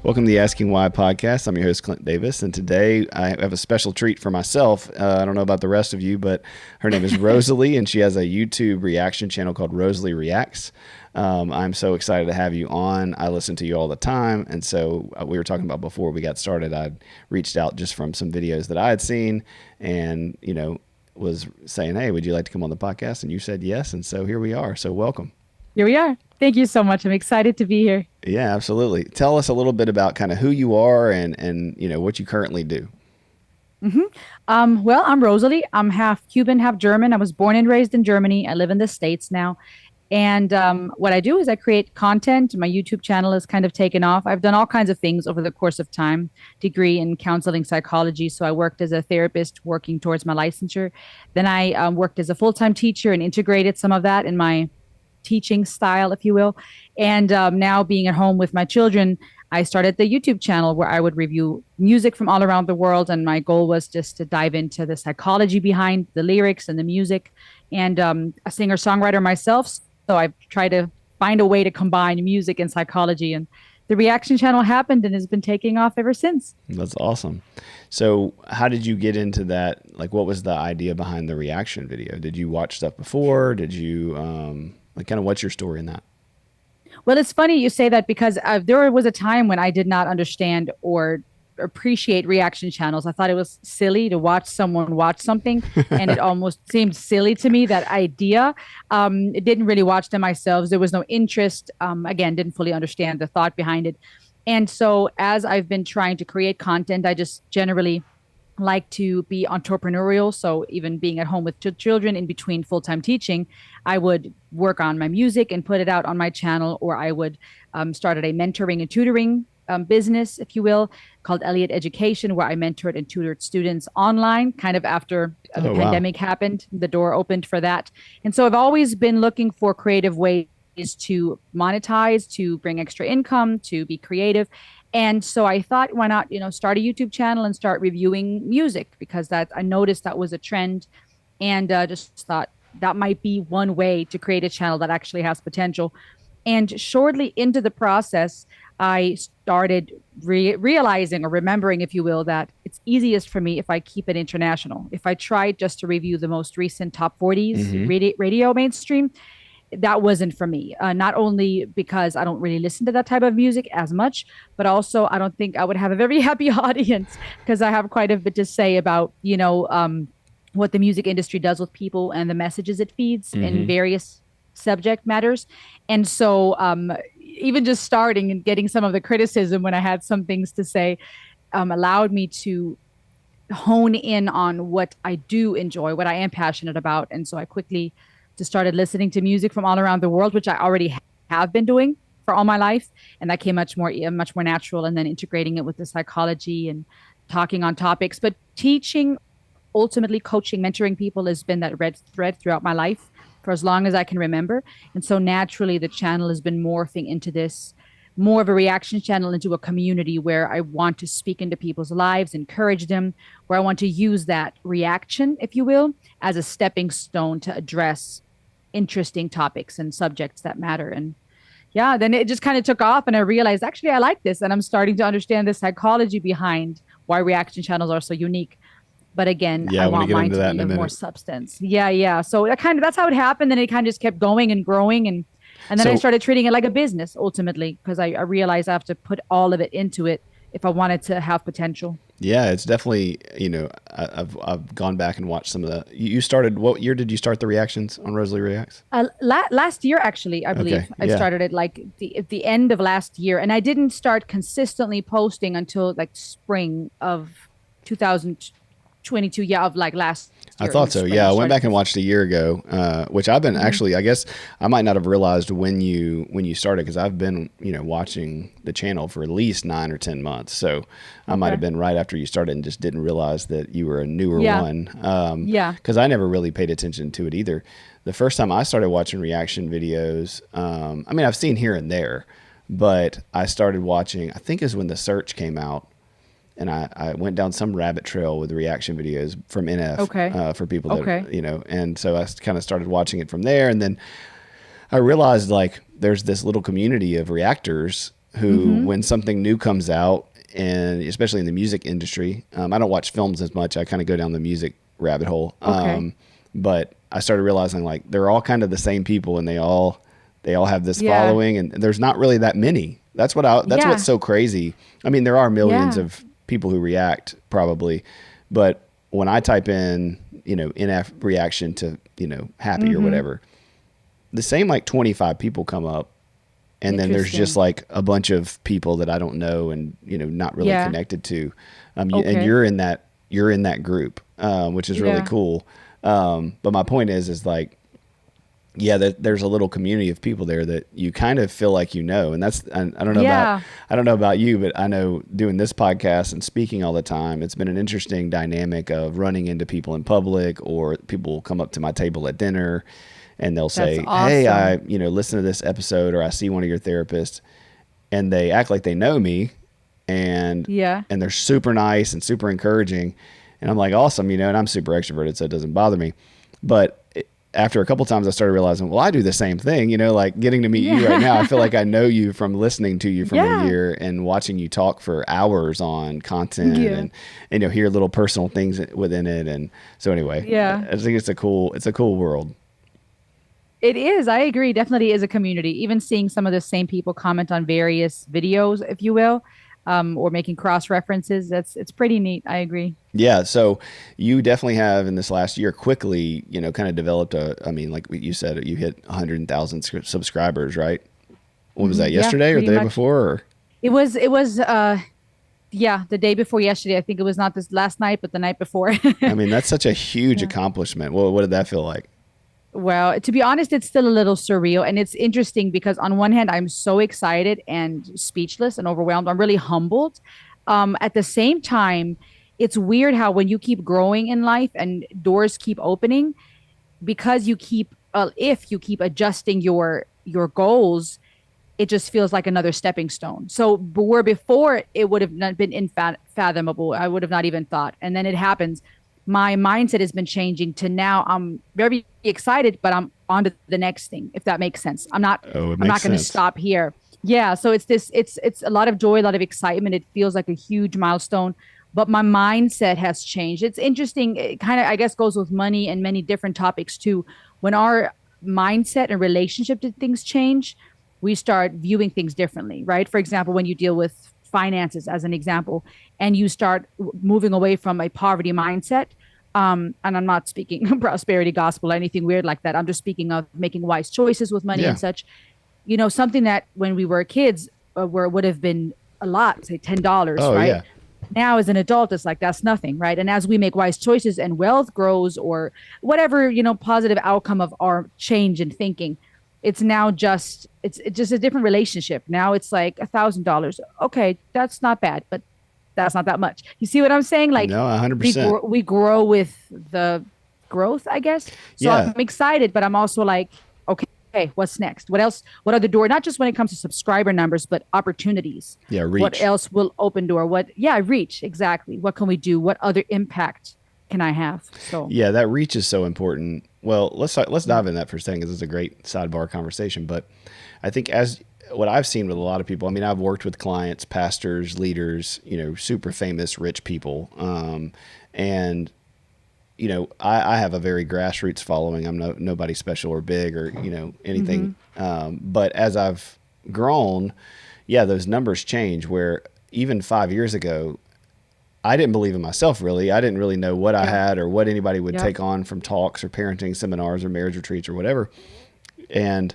Welcome to the Asking Why podcast. I'm your host, Clint Davis, and today I have a special treat for myself. I don't know about the rest of you, but her name is Rosalie, and she has a YouTube reaction channel called Rosalie Reacts. I'm so excited to have you on. I listen to you all the time, and so we were talking about before we got started, I reached out just from some videos that I had seen and, was saying, hey, would you like to come on the podcast? And you said yes, and so here we are. So welcome. Here we are. Thank you so much. I'm excited to be here. Yeah, absolutely. Tell us a little bit about kind of who you are and what you currently do. Well, I'm Rosalie. I'm half Cuban, half German. I was born and raised in Germany. I live in the States now. And what I do is I create content. My YouTube channel has kind of taken off. I've done all kinds of things over the course of time, degree in counseling psychology. So I worked as a therapist working towards my licensure. Then I worked as a full-time teacher and integrated some of that in my teaching style, if you will. And now being at home with my children, I started the YouTube channel where I would review music from all around the world. And my goal was just to dive into the psychology behind the lyrics and the music. And a singer-songwriter myself. So I've tried to find a way to combine music and psychology. And the reaction channel happened and has been taking off ever since. That's awesome. So how did you get into that? Like, what was the idea behind the reaction video? Did you watch stuff before? Did you, kind of what's your story in that? Well, it's funny you say that because there was a time when I did not understand or appreciate reaction channels. I thought it was silly to watch someone watch something, and it almost seemed silly to me, that idea. It didn't really watch them myself. There was no interest. Again, didn't fully understand the thought behind it. And so as I've been trying to create content, I just generally like to be entrepreneurial. So even being at home with children in between full-time teaching, I would work on my music and put it out on my channel, or I would start a mentoring and tutoring business, if you will, called Elliott Education, where I mentored and tutored students online kind of after the pandemic happened. The door opened for that. And so I've always been looking for creative ways to monetize, to bring extra income, to be creative. And so I thought, why not, start a YouTube channel and start reviewing music, because that I noticed that was a trend, and just thought that might be one way to create a channel that actually has potential. And shortly into the process, I started realizing or remembering, if you will, that it's easiest for me if I keep it international. If I tried just to review the most recent top 40s radio mainstream, that wasn't for me. Not only because I don't really listen to that type of music as much, but also I don't think I would have a very happy audience, because I have quite a bit to say about, what the music industry does with people and the messages it feeds in various subject matters. And so even just starting and getting some of the criticism when I had some things to say allowed me to hone in on what I do enjoy, what I am passionate about. And so I quickly just started listening to music from all around the world, which I already have been doing for all my life. And that came much more natural. And then integrating it with the psychology and talking on topics. But teaching, ultimately coaching, mentoring people has been that red thread throughout my life for as long as I can remember. And so naturally, the channel has been morphing into this more of a reaction channel, into a community where I want to speak into people's lives, encourage them, where I want to use that reaction, if you will, as a stepping stone to address interesting topics and subjects that matter. And yeah, then it just kind of took off, and I realized, actually, I like this, and I'm starting to understand the psychology behind why reaction channels are so unique. But again, I want mine to be of more substance. Yeah. So that's how it happened. And it kind of just kept going and growing. And then I started treating it like a business ultimately, because I realized I have to put all of it into it if I wanted to have potential. Yeah, it's definitely, I've gone back and watched some of the, you started, what year did you start the reactions on Rosalie Reacts? Last year, actually, I believe. Okay, I started it at the end of last year. And I didn't start consistently posting until like spring of 2022, of like last year. I thought so. Yeah, I went back and watched a year ago, which I've been actually, I guess I might not have realized when you started, because I've been, watching the channel for at least 9 or 10 months. So I might have been right after you started and just didn't realize that you were a newer one. Because I never really paid attention to it either. The first time I started watching reaction videos, I've seen here and there, but I started watching, I think is when The Search came out. And I went down some rabbit trail with reaction videos from NF for people that, and so I kind of started watching it from there. And then I realized like there's this little community of reactors who, when something new comes out, and especially in the music industry, I don't watch films as much. I kind of go down the music rabbit hole. Okay. But I started realizing like they're all kind of the same people, and they all have this Yeah. following, and there's not really that many. That's what's Yeah. so crazy. I mean, there are millions Yeah. of people who react probably, but when I type in, NF reaction to, happy or Mm-hmm. whatever, the same like 25 people come up, and then there's just Interesting. like a bunch of people that I don't know and, not really Yeah. connected to. And Okay. you're in that group, which is really Yeah. cool. But my point is like, yeah, there's a little community of people there that you kind of feel like, and I don't know about, Yeah. you, but I know doing this podcast and speaking all the time, it's been an interesting dynamic of running into people in public, or people will come up to my table at dinner and they'll That's say, "Hey, I, awesome. listen to this episode, or I see one of your therapists," and they act like they know me, and Yeah. and they're super nice and super encouraging, and I'm like, awesome, and I'm super extroverted, so it doesn't bother me. But after a couple times, I started realizing, well, I do the same thing, like getting to meet you right now. I Yeah. feel like I know you from listening to you from a Yeah. year and watching you talk for hours on content, Yeah. and hear little personal things within it. And so anyway, Yeah. I think it's a cool world. It is. I agree. Definitely is a community. Even seeing some of the same people comment on various videos, if you will, or making cross references. It's pretty neat. I agree. Yeah, so you definitely have in this last year quickly, kind of developed I mean, like you said, you hit 100,000 subscribers, right? What was that, Yeah, yesterday or pretty the day much. before? Or, It was yeah, the day before yesterday. I think it was not this last night, but the night before. I mean, that's such a huge Yeah. accomplishment. What did that feel like? Well, to be honest, it's still a little surreal. And it's interesting because, on one hand, I'm so excited and speechless and overwhelmed. I'm really humbled. At the same time, it's weird how when you keep growing in life and doors keep opening, because if you keep adjusting your goals, it just feels like another stepping stone. So, but where before it would have not been fathomable, I would have not even thought. And then it happens. My mindset has been changing to now I'm very excited, but I'm on to the next thing, if that makes sense. Oh, it I'm makes not going to sense. stop here. Yeah. So it's a lot of joy, a lot of excitement. It feels like a huge milestone, but my mindset has changed. It's interesting. It kind of, I guess, goes with money and many different topics too. When our mindset and relationship to things change, we start viewing things differently, right? For example, when you deal with finances, as an example, and you start moving away from a poverty mindset. And I'm not speaking prosperity gospel or anything weird like that. I'm just speaking of making wise choices with money Yeah. and such. Something that when we were kids, where it would have been a lot, say $10, Oh, right? yeah. Now as an adult, it's like that's nothing, right? And as we make wise choices and wealth grows, or whatever, positive outcome of our change in thinking, it's just a different relationship. Now it's like $1,000. Okay, that's not bad, but that's not that much. You see what I'm saying? Like No, we 100%. grow, we grow with the growth, I guess. So Yeah. I'm excited, but I'm also like, okay, what's next? What else? What other door? Not just when it comes to subscriber numbers, but opportunities. Yeah, What reach. else will open door? Yeah, reach exactly. What can we do? What other impact can I have? So Yeah, that reach is so important. Well, let's yeah. dive in that for a second, because it's a great sidebar conversation. But I think, as what I've seen with a lot of people, I mean, I've worked with clients, pastors, leaders, super famous, rich people, and I have a very grassroots following. I'm nobody special or big or anything. Mm-hmm. But as I've grown, yeah, those numbers change. Where even 5 years ago, I didn't believe in myself really. I didn't really know what I Yep. had or what anybody would Yep. take on from talks or parenting seminars or marriage retreats or whatever. And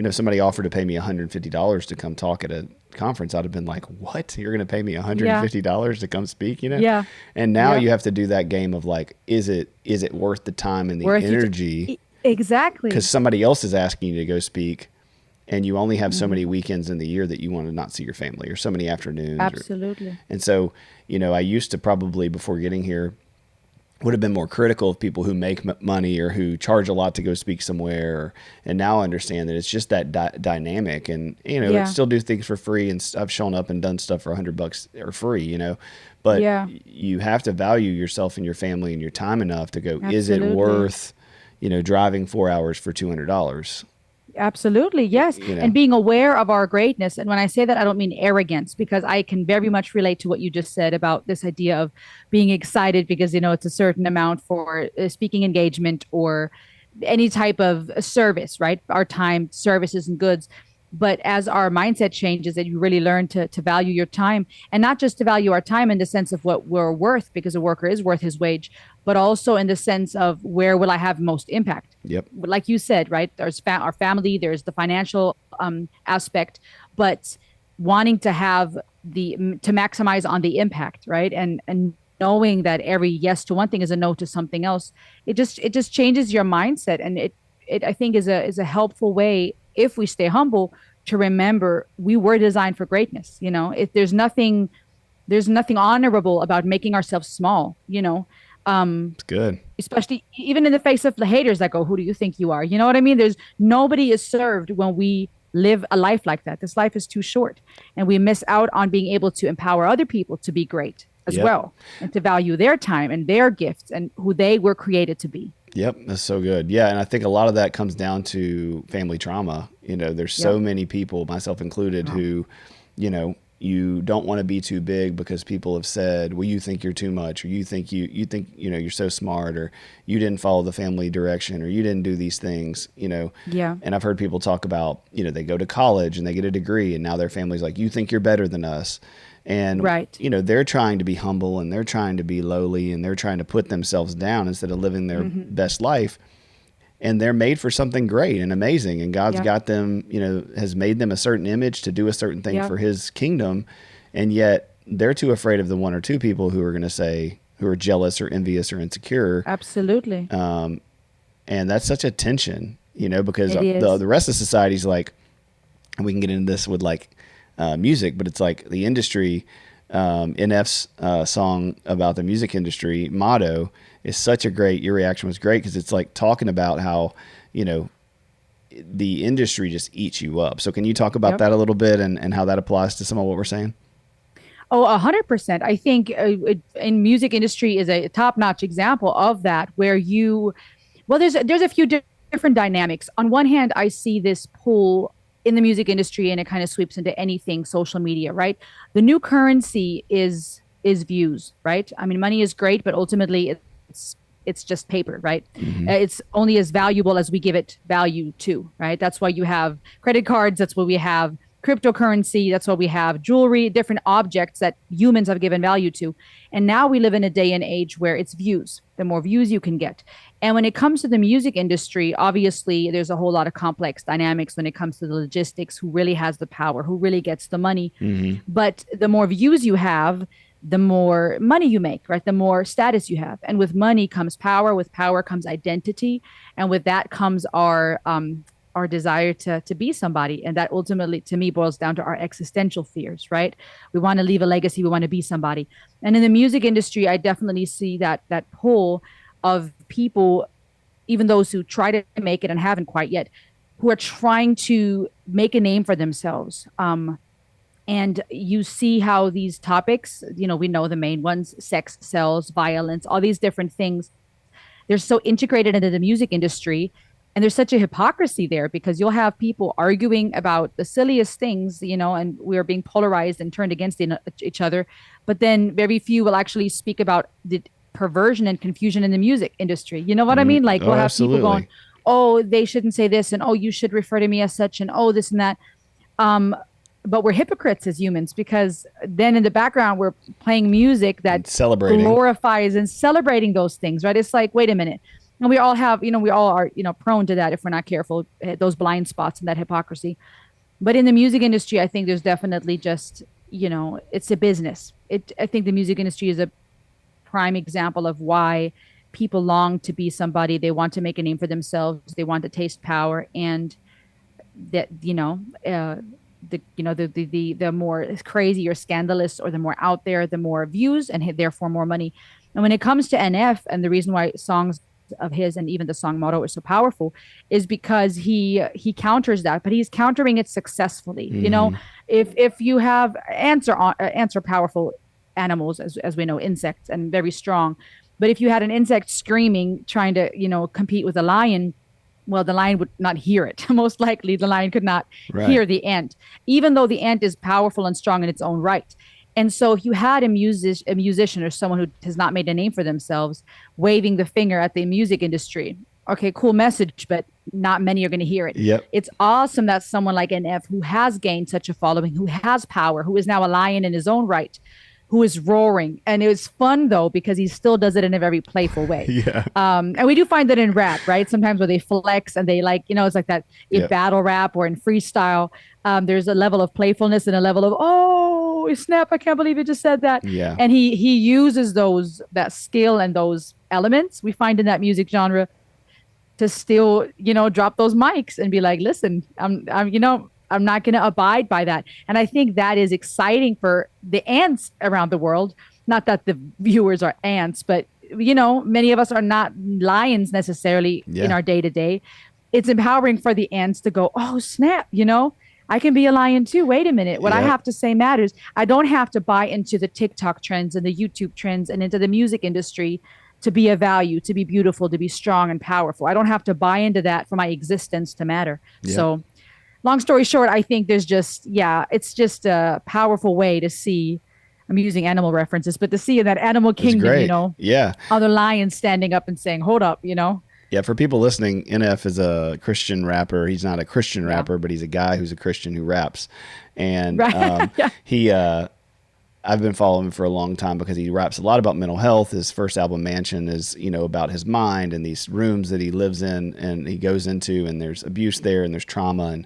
somebody offered to pay me $150 to come talk at a conference, I'd have been like, "What? You're going to pay me Yeah. $150 to come speak?" Yeah. And now Yep. you have to do that game of like, is it worth the time and the Worth you energy? Because exactly. somebody else is asking you to go speak, and you only have so Hmm. many weekends in the year that you want to not see your family, or so many afternoons, Absolutely. and so I used to, probably before getting here, would have been more critical of people who make money or who charge a lot to go speak somewhere. And now I understand that it's just that dynamic, and Yeah. still do things for free, and I've shown up and done stuff for $100 or free, but Yeah. you have to value yourself and your family and your time enough to go, is it Absolutely. worth driving 4 hours for $200? Absolutely, yes. You And know, being aware of our greatness. And when I say that, I don't mean arrogance, because I can very much relate to what you just said about this idea of being excited because, it's a certain amount for speaking engagement or any type of service, right? Our time, services, and goods. But as our mindset changes, that you really learn to value your time, and not just to value our time in the sense of what we're worth, because a worker is worth his wage, but also in the sense of where will I have most impact? yep, Like you said, right? There's our family, there's the financial aspect, but wanting to have to maximize on the impact, right? And knowing that every yes to one thing is a no to something else, it just changes your mindset, and it I think is a helpful way, if we stay humble, to remember we were designed for greatness. If there's nothing honorable about making ourselves small. Um, it's good. Especially even in the face of the haters that go, "Who do you think you are?" You know what I mean? There's nobody is served when we live a life like that. This life is too short, and we miss out on being able to empower other people to be great as Yep. well, and to value their time and their gifts and who they were created to be. Yep, that's so good. Yeah, and I think a lot of that comes down to family trauma. There's so Yep. many people, myself included, Oh, who, you don't want to be too big because people have said, "Well, you think you're too much," or you think you're so smart, or you didn't follow the family direction, or you didn't do these things. yeah. And I've heard people talk about, they go to college and they get a degree, and now their family's like, "You think you're better than us." And Right. they're trying to be humble, and they're trying to be lowly, and they're trying to put themselves down instead of living their Hmm. best life. And they're made for something great and amazing, and God's Yep. got them, has made them a certain image to do a certain thing Yep. for his kingdom. And yet they're too afraid of the one or two people who are going to say, who are jealous or envious or insecure. Absolutely. And that's such a tension, because It the is. the rest of society's like, and we can get into this with like music, but it's like the industry. NF's song about the music industry motto is such a great. Your reaction was great because it's like talking about how you know the industry just eats you up. So can you talk about Yep. that a little bit, and how that applies to some of what we're saying? Oh, 100%. I think in music industry is a top-notch example of that, where well, there's a few different dynamics. On one hand, I see this pull in the music industry, and it kind of sweeps into anything social media, right? The new currency is views, right? I mean, money is great, but ultimately it's just paper, right? Hmm. It's only as valuable as we give it value to, right? That's why you have credit cards. That's why we have cryptocurrency. That's why we have jewelry, different objects that humans have given value to. And now we live in a day and age where it's views. The more views you can get. And when it comes to the music industry, obviously there's a whole lot of complex dynamics when it comes to the logistics, who really has the power, who really gets the money. Hmm. But the more views you have, the more money you make, right? The more status you have. And with money comes power, with power comes identity, and with that comes our desire to be somebody. And that ultimately to me boils down to our existential fears, right? We want to leave a legacy, we want to be somebody. And in the music industry, I definitely see that pull of people, even those who try to make it and haven't quite yet, who are trying to make a name for themselves. And you see how these topics, we know the main ones: sex sells, violence, all these different things. They're so integrated into the music industry. And there's such a hypocrisy there, because you'll have people arguing about the silliest things, and we're being polarized and turned against each other. But then very few will actually speak about the perversion and confusion in the music industry. You know what I Hmm. mean? Like Oh, we'll have people going, absolutely. "Oh, they shouldn't say this," and "Oh, you should refer to me as such," and "Oh, this and that." Um, but we're hypocrites as humans, because then in the background we're playing music that And celebrating. glorifies and celebrating those things, right? It's like, wait a minute. And we all have, we all are, prone to that if we're not careful, those blind spots and that hypocrisy. But in the music industry, I think there's definitely just, it's a business. I think the music industry is a prime example of why people long to be somebody. They want to make a name for themselves. They want to taste power, and that the more crazy or scandalous, or the more out there, the more views, and therefore more money. And when it comes to NF, and the reason why songs of his and even the song motto is so powerful, is because he counters that, but he's countering it successfully. Hmm. If you have ants are powerful animals, as we know, insects, and very strong. But if you had an insect screaming, trying to compete with a lion, well, the lion would not hear it. Most likely, the lion could not Right. hear the ant, even though the ant is powerful and strong in its own right. And so, if you had a musician or someone who has not made a name for themselves waving the finger at the music industry, okay, cool message, but not many are going to hear it. Yep. It's awesome that someone like NF, who has gained such a following, who has power, who is now a lion in his own right, who is roaring. And it was fun though, because he still does it in a very playful way. Yeah. And we do find that in rap, right? Sometimes where they flex and they like, it's like that in Yep. battle rap or in freestyle. There's a level of playfulness and a level of, oh, snap, I can't believe it just said that. Yeah. And he uses that skill and those elements we find in that music genre to still, drop those mics and be like, listen, I'm not going to abide by that. And I think that is exciting for the ants around the world. Not that the viewers are ants, but, many of us are not lions necessarily in our day to day. It's empowering for the ants to go, oh, snap, I can be a lion too. Wait a minute. What I have to say matters. I don't have to buy into the TikTok trends and the YouTube trends and into the music industry to be a value, to be beautiful, to be strong and powerful. I don't have to buy into that for my existence to matter. Yep. So, long story short, I think there's it's just a powerful way to see. I'm using animal references, but to see in that animal kingdom, Yeah. other lions standing up and saying, hold up, Yeah, for people listening, NF is a Christian rapper. He's not a Christian rapper, but he's a guy who's a Christian who raps. And I've been following him for a long time because he raps a lot about mental health. His first album, Mansion, is, about his mind and these rooms that he lives in and he goes into, and there's abuse there and there's trauma.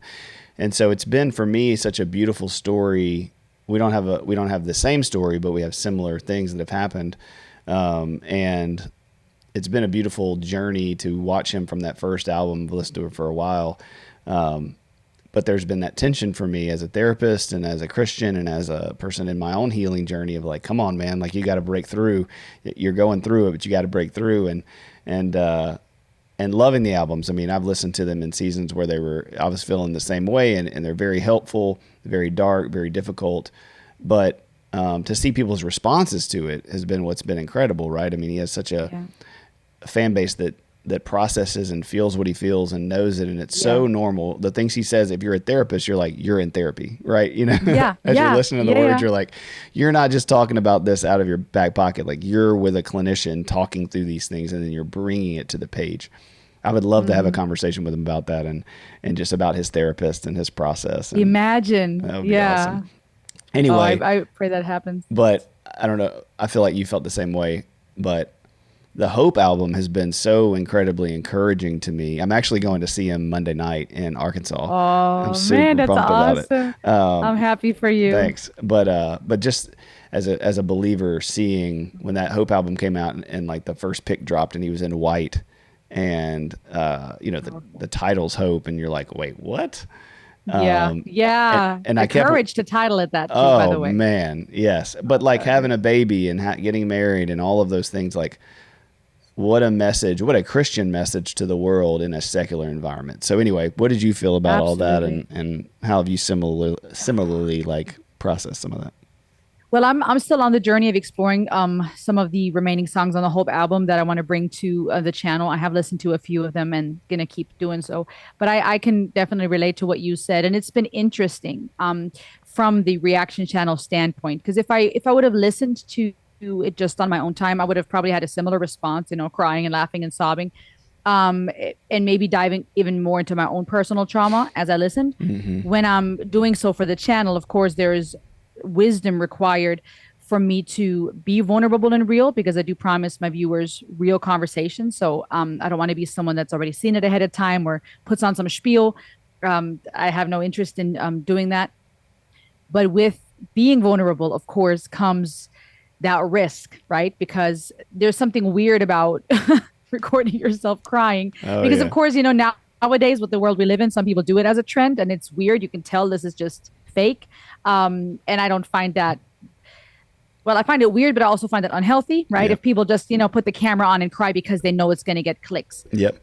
And so it's been, for me, such a beautiful story. We don't have the same story, but we have similar things that have happened. And it's been a beautiful journey to watch him from that first album. I've listened to it for a while. But there's been that tension for me as a therapist and as a Christian and as a person in my own healing journey of like, come on, man, like you got to break through. You're going through it, but you got to break through. And loving the albums. I mean, I've listened to them in seasons where I was feeling the same way, and they're very helpful, very dark, very difficult. But to see people's responses to it has been what's been incredible, right? I mean, he has such a fan base that processes and feels what he feels and knows it, and it's so normal. The things he says, if you're a therapist, you're like, you're in therapy, right? As you're listening to the words, you're like, you're not just talking about this out of your back pocket. Like, you're with a clinician talking through these things, and then you're bringing it to the page. I would love to have a conversation with him about that and just about his therapist and his process. And imagine. that would be awesome. Anyway, I pray that happens. But I don't know. I feel like you felt the same way, but the Hope album has been so incredibly encouraging to me. I'm actually going to see him Monday night in Arkansas. Oh, I'm super man, that's pumped awesome. about it. I'm happy for you. Thanks. But just as a believer, seeing when that Hope album came out and like the first pick dropped and he was in white and the title's Hope, and you're like, wait, what? And I kept courage to title it that too, by the way. Oh man, yes. But like having a baby and getting married and all of those things, like what a message, what a Christian message to the world in a secular environment. So anyway, what did you feel about all that, and how have you similarly like processed some of that? Well, I'm still on the journey of exploring some of the remaining songs on the Hope album that I want to bring to the channel. I have listened to a few of them and gonna keep doing so. But I can definitely relate to what you said, and it's been interesting from the reaction channel standpoint. Because if I would have listened to it just on my own time, I would have probably had a similar response, crying and laughing and sobbing, and maybe diving even more into my own personal trauma as I listened. Mm-hmm. When I'm doing so for the channel, of course, there's wisdom required for me to be vulnerable and real, because I do promise my viewers real conversations. So I don't want to be someone that's already seen it ahead of time or puts on some spiel. I have no interest in doing that. But with being vulnerable, of course, comes that risk, right? Because there's something weird about recording yourself crying. Because of course, nowadays with the world we live in, some people do it as a trend, and it's weird. You can tell this is just fake. And I don't find that, well, I find it weird, but I also find it unhealthy, right? If people just, put the camera on and cry because they know it's going to get clicks. Yep.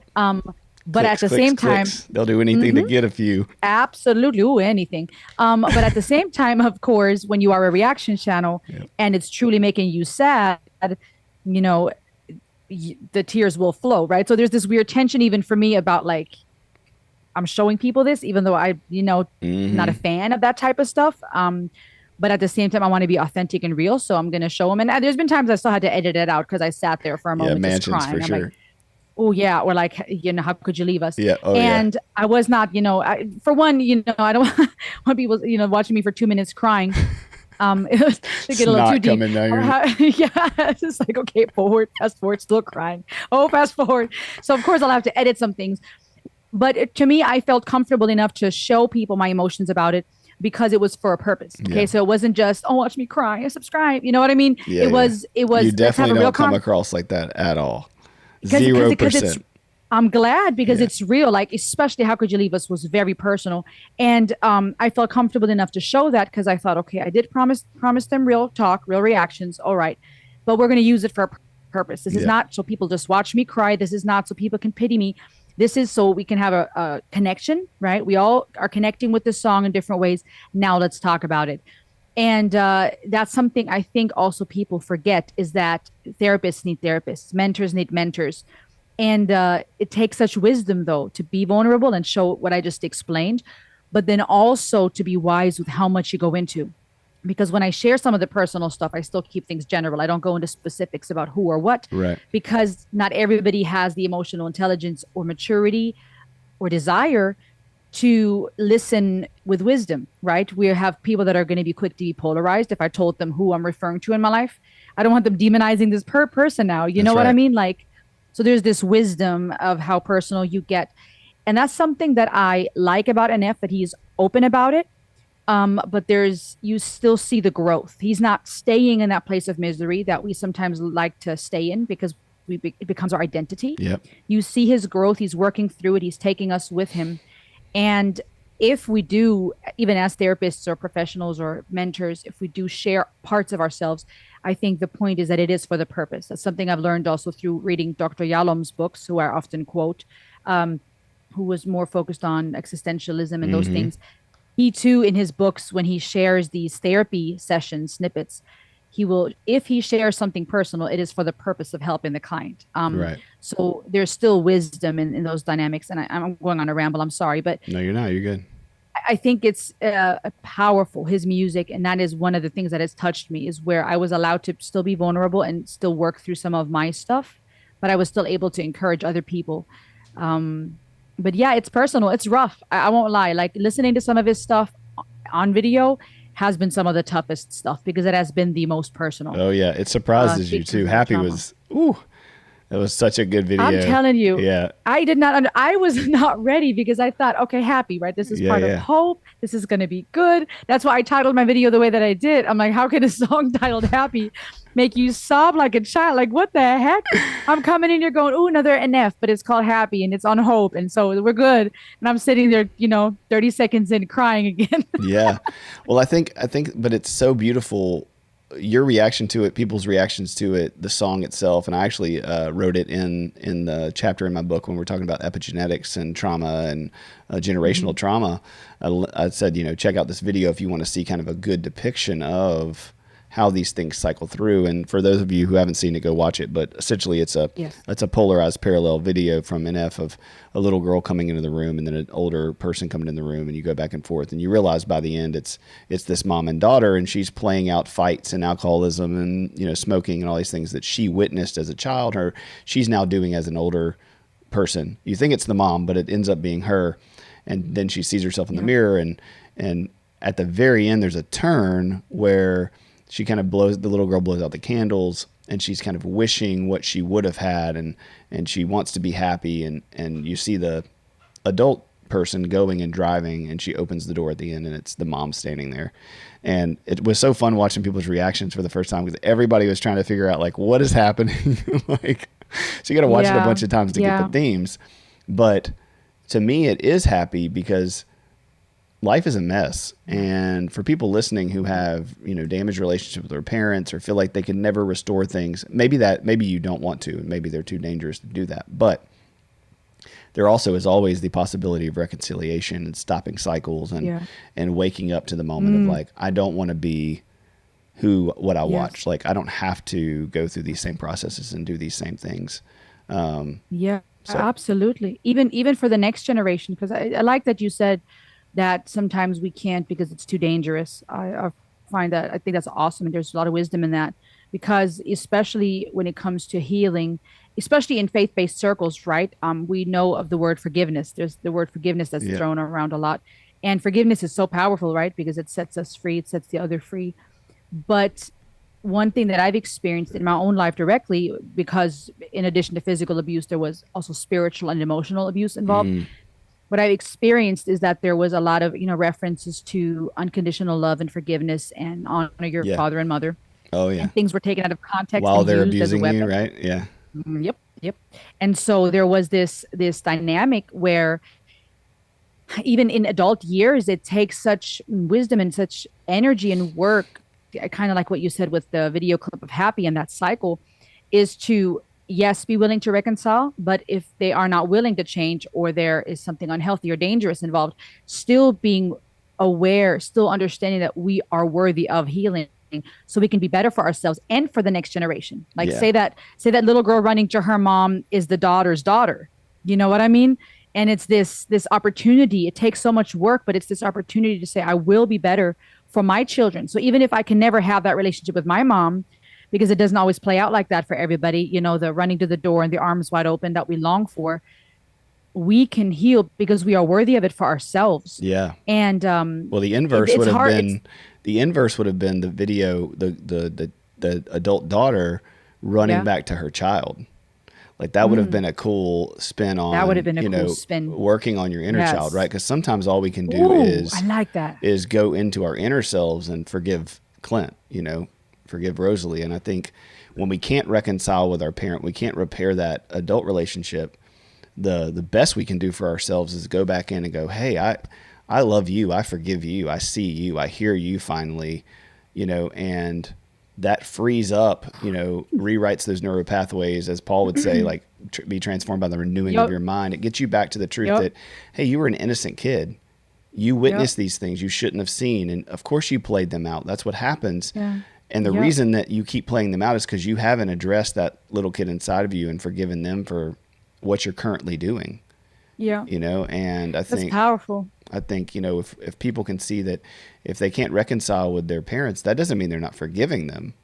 But at the same time, they'll do anything to get a few. Absolutely. Ooh, anything. But at the same time, of course, when you are a reaction channel and it's truly making you sad, the tears will flow, right? So there's this weird tension even for me about like, I'm showing people this, even though I, not a Hmm. fan of that type of stuff. But at the same time, I want to be authentic and real. So I'm going to show them. And there's been times I still had to edit it out because I sat there for a Yeah, moment just mansions for crying. I'm like, sure. oh yeah, or like, how could you leave us? Yeah. Oh yeah. And I was not, for one, I don't want people, watching me for 2 minutes crying. It was to get a little too Snot deep. coming down your. Yeah, it's just like, okay, forward, fast forward, still crying. Oh, fast forward. So of course I'll have to edit some things. But to me, I felt comfortable enough to show people my emotions about it because it was for a purpose. Okay, Yeah. so it wasn't just, oh, watch me cry and subscribe. You know what I mean? Yeah. It Yeah. was it You was let's have definitely a real don't come across like that at all. because Zero it's percent. I'm glad because Yeah. it's real. Like, especially How Could You Leave Us was very personal. And I felt comfortable enough to show that because I thought, okay, I did promise them real talk, real reactions. All right. But we're going to use it for a purpose. This is Yeah. not so people just watch me cry. This is not so people can pity me. This is so we can have a connection, right? We all are connecting with this song in different ways. Now let's talk about it. And that's something I think also people forget is that therapists need therapists, mentors need mentors, and it takes such wisdom, though, to be vulnerable and show what I just explained, but then also to be wise with how much you go into. Because when I share some of the personal stuff, I still keep things general. I don't go into specifics about who or what, Right. because not everybody has the emotional intelligence or maturity or desire to listen with wisdom, right? We have people that are going to be quick to be polarized. If I told them who I'm referring to in my life, I don't want them demonizing this person now. You know That's what I right. mean? Like, so there's this wisdom of how personal you get. And that's something that I like about NF, that he's open about it. But you still see the growth. He's not staying in that place of misery that we sometimes like to stay in because it becomes our identity. Yep. You see his growth. He's working through it. He's taking us with him. And if we do, even as therapists or professionals or mentors, if we do share parts of ourselves, I think the point is that it is for the purpose. That's something I've learned also through reading Dr. Yalom's books, who I often quote, um, who was more focused on existentialism and those Hmm. things. He too, in his books, when he shares these therapy session snippets, he will, if he shares something personal, it is for the purpose of helping the client. Right. So there's still wisdom in those dynamics. And I'm going on a ramble. I'm sorry, but No, you're not. You're good. I think it's powerful, his music. And that is one of the things that has touched me, is where I was allowed to still be vulnerable and still work through some of my stuff, but I was still able to encourage other people. Um, but yeah, it's personal. It's rough. I won't lie. Like, listening to some of his stuff on video has been some of the toughest stuff because it has been the most personal. Oh yeah, it surprises you Taking too. from the Happy trauma. was. Ooh, that was such a good I'm video. telling you, Yeah. I did not, I was not ready because I thought, okay, happy, right? This is Yeah. part of Yeah. hope. This is going to be good. That's why I titled my video the way that I did. I'm like, how can a song titled Happy make you sob like a child? Like, what the heck? I'm coming in here going, oh, another NF, but it's called Happy and it's on hope. And so we're good. And I'm sitting there, 30 seconds in crying again. Yeah. Well, I think, but it's so beautiful. Your reaction to it, people's reactions to it, the song itself, and I actually wrote it in the chapter in my book when we're talking about epigenetics and trauma and generational Mhm. trauma. I said, check out this video if you want to see kind of a good depiction of how these things cycle through. And for those of you who haven't seen it, go watch it. But essentially, Yes. it's a polarized parallel video from NF of a little girl coming into the room and then an older person coming in the room, and you go back and forth, and you realize by the end it's this mom and daughter, and she's playing out fights and alcoholism and smoking and all these things that she witnessed as a child, or she's now doing as an older person. You think it's the mom, but it ends up being her, and then she sees herself in the Yeah. mirror, and at the very end there's a turn where she kind of the little girl blows out the candles, and she's kind of wishing what she would have had, and she wants to be happy, and you see the adult person going and driving, and she opens the door at the end, and it's the mom standing there. And it was so fun watching people's reactions for the first time because everybody was trying to figure out like what is happening. Like, so you got to watch it a Yeah. bunch of times to get the Yeah. themes. But to me it is happy because life is a mess. And for people listening who have, damaged relationships with their parents or feel like they can never restore things, maybe you don't want to, and maybe they're too dangerous to do that. But there also is always the possibility of reconciliation and stopping cycles Yeah. and waking up to the moment of Mm, like, I don't want to be what I yes. watch. Like, I don't have to go through these same processes and do these same things. Yeah. So Absolutely. Even for the next generation, because I like that you said that sometimes we can't because it's too dangerous. I find that I think that's awesome, and there's a lot of wisdom in that because especially when it comes to healing, especially in faith-based circles, right? We know of the word forgiveness. There's the word forgiveness that's yeah, thrown around a lot, and forgiveness is so powerful, right? Because it sets us free, it sets the other free. But one thing that I've experienced in my own life directly, because in addition to physical abuse, there was also spiritual and emotional abuse involved. mm, What I experienced is that there was a lot of, references to unconditional love and forgiveness and honor your yeah, father and mother. oh yeah. And things were taken out of context While and they're used as a abusing you, weapon. right? Yeah, Yep, yep. And so there was this dynamic where even in adult years, it takes such wisdom and such energy and work, kind of like what you said with the video clip of Happy and that cycle, is to, yes, be willing to reconcile. But if they are not willing to change or there is something unhealthy or dangerous involved, still being aware, still understanding that we are worthy of healing so we can be better for ourselves and for the next generation. Like yeah, say that little girl running to her mom is the daughter's daughter. You know what I mean? And it's this opportunity. It takes so much work, but it's this opportunity to say I will be better for my children. So even if I can never have that relationship with my mom, because it doesn't always play out like that for everybody, the running to the door and the arms wide open that we long for, we can heal because we are worthy of it for ourselves. yeah. And Well, it's hard. It's the inverse would have been the video, the adult daughter running Yeah. back to her child. Like that would have Mm, been a cool spin that would have on, been a cool spin. working on your inner child, right? Yes. Because sometimes all we can do Ooh, I like that. is go into our inner selves and forgive Clint, forgive Rosalie. And I think when we can't reconcile with our parent, we can't repair that adult relationship. The best we can do for ourselves is go back in and go, hey, I love you, I forgive you, I see you, I hear you finally, and that frees up, rewrites those neural pathways, as Paul would say, like be transformed by the renewing of Yep. your mind. It gets you back to the truth Yep. that, hey, you were an innocent kid. You Yep. witnessed these things you shouldn't have seen. And of course you played them out. That's what happens. Yeah. And the Yep. reason that you keep playing them out is because you haven't addressed that little kid inside of you and forgiven them for what you're currently doing, Yeah. and That's powerful. I think, if people can see that if they can't reconcile with their parents, that doesn't mean they're not forgiving them.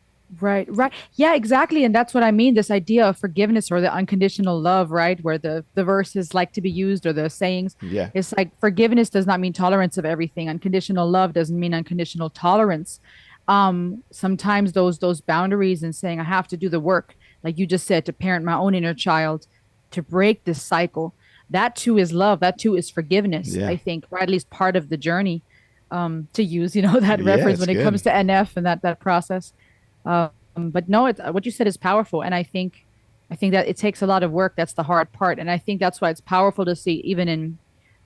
Right, right. Yeah, exactly. And that's what I mean. This idea of forgiveness or the unconditional love, right? Where the verses like to be used or the sayings. Yeah. It's like forgiveness does not mean tolerance of everything. Unconditional love doesn't mean unconditional tolerance. Sometimes those boundaries and saying I have to do the work, like you just said, to parent my own inner child, to break this cycle. That too is love. That too is forgiveness, Yeah. I think, or at least part of the journey, to use, that Yeah, reference it's when it good. comes to NF and that process. But no, it's what you said is powerful, and I think that it takes a lot of work. That's the hard part, and I think that's why it's powerful to see, even in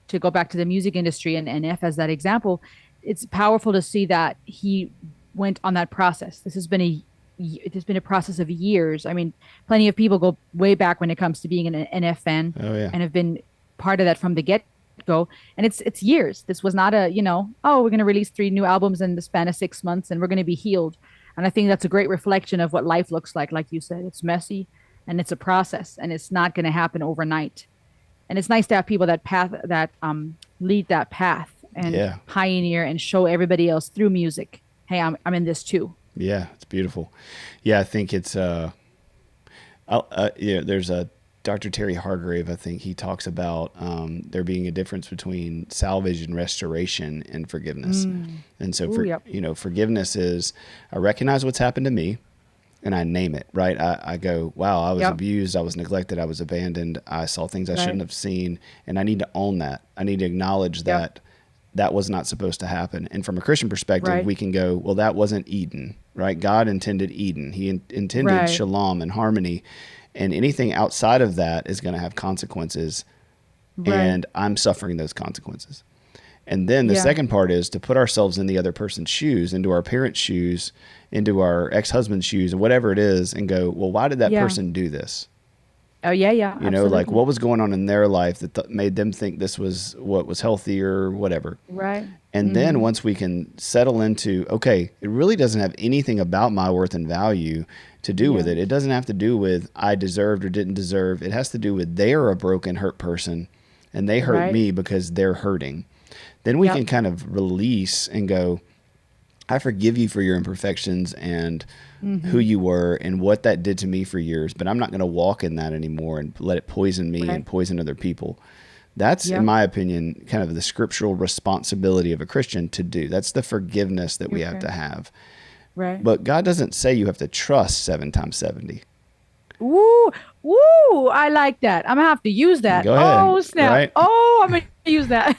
to go back to the music industry and F as that example. It's powerful to see that he went on that process. It has been a process of years. I mean, plenty of people go way back when it comes to being an NF fan Oh yeah. and have been part of that from the get go. And it's years. This was not a, oh, we're going to release 3 new albums in the span of 6 months and we're going to be healed. And I think that's a great reflection of what life looks like. Like you said, it's messy and it's a process and it's not going to happen overnight. And it's nice to have people that lead that path and Yeah. pioneer and show everybody else through music. Hey, I'm in this too. Yeah. It's beautiful. Yeah. I think it's, there's a Dr. Terry Hargrave. I think he talks about there being a difference between salvage and restoration and forgiveness. And so, Ooh, yep. forgiveness is I recognize what's happened to me and I name it, right? I go, wow, I was Yep. abused, I was neglected, I was abandoned, I saw things I Right. shouldn't have seen, and I need to own that. I need to acknowledge Yep. that that was not supposed to happen. And from a Christian perspective, Right. we can go, well, that wasn't Eden, right? God intended Eden. He intended Right. shalom and harmony, and anything outside of that is going to have consequences, Right. and I'm suffering those consequences. And then the Yeah. second part is to put ourselves in the other person's shoes, into our parents' shoes, into our ex-husband's shoes, and whatever it is, and go, well, why did that Yeah. person do this? Oh yeah, yeah, You know, like absolutely. what was going on in their life that made them think this was what was healthy or whatever. Right. And then Mm-hmm. once we can settle into, okay, it really doesn't have anything about my worth and value to do with Yeah. it. It doesn't have to do with I deserved or didn't deserve. It has to do with they are a broken, hurt person and they hurt Right. me because they're hurting. Then we can Yep. kind of release and go, I forgive you for your imperfections and who Mm-hmm. you were and what that did to me for years, but I'm not going to walk in that anymore and let it poison me and Right. poison other people. That's, in Yep. my opinion, kind of the scriptural responsibility of a Christian to do. That's the forgiveness that we have Okay. to have. Right. But God doesn't say you have to trust 7 times 70. Woo, woo. I like that. I'm gonna have to use that. Go ahead, Oh, snap. right? Oh, I'm gonna use that.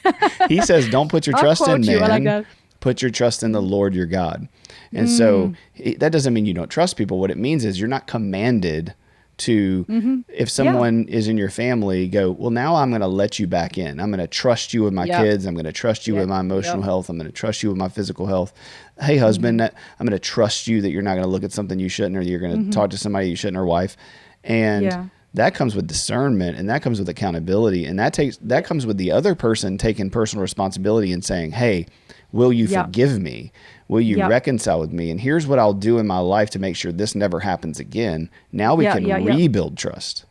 He says, don't put your I'll trust in quote you. I like man, that. put your trust in the Mm. Lord your God. And so Mm. that doesn't mean you don't trust people. What it means is you're not commanded to, Mm-hmm. if Yeah. someone is in your family, go, well, now I'm going to let you back in. I'm going to trust you with my Yep. kids. I'm going to trust you with Yep. my emotional Yep. health. I'm going to trust you with my physical health. Hey, husband, Mm-hmm. I'm going to trust you that you're not going to look at something you shouldn't, or you're going to Mm-hmm. talk to somebody you shouldn't, or wife. And Yeah. that comes with discernment and that comes with accountability. And that Yeah. comes with the other person taking personal responsibility and saying, hey, will you Yep. forgive me? Will you Yep. reconcile with me? And here's what I'll do in my life to make sure this never happens again. Now we Yeah. can Yeah. Yep. rebuild trust,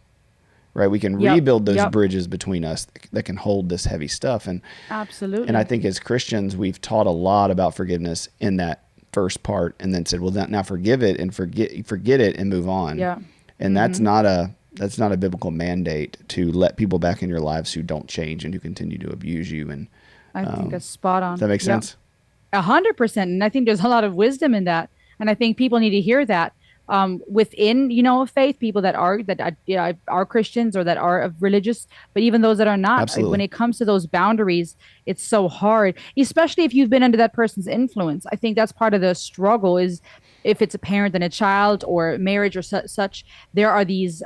right? We can Yep. rebuild those Yep. bridges between us that can hold this heavy stuff. And I Absolutely. think as Christians, we've taught a lot about forgiveness in that first part and then said, well, now forgive it and forget it and move on. Yeah. And Mm-hmm. that's not a biblical mandate to let people back in your lives who don't change and who continue to abuse you. And I think that's spot does on. that make Yep. sense? 100%. And I think there's a lot of wisdom in that. And I think people need to hear that within, faith, people that are Christians or that are of religious, but even those that are not, when Absolutely. it comes to those boundaries, it's so hard, especially if you've been under that person's influence. I think that's part of the struggle is if it's a parent and a child or marriage or such, there are these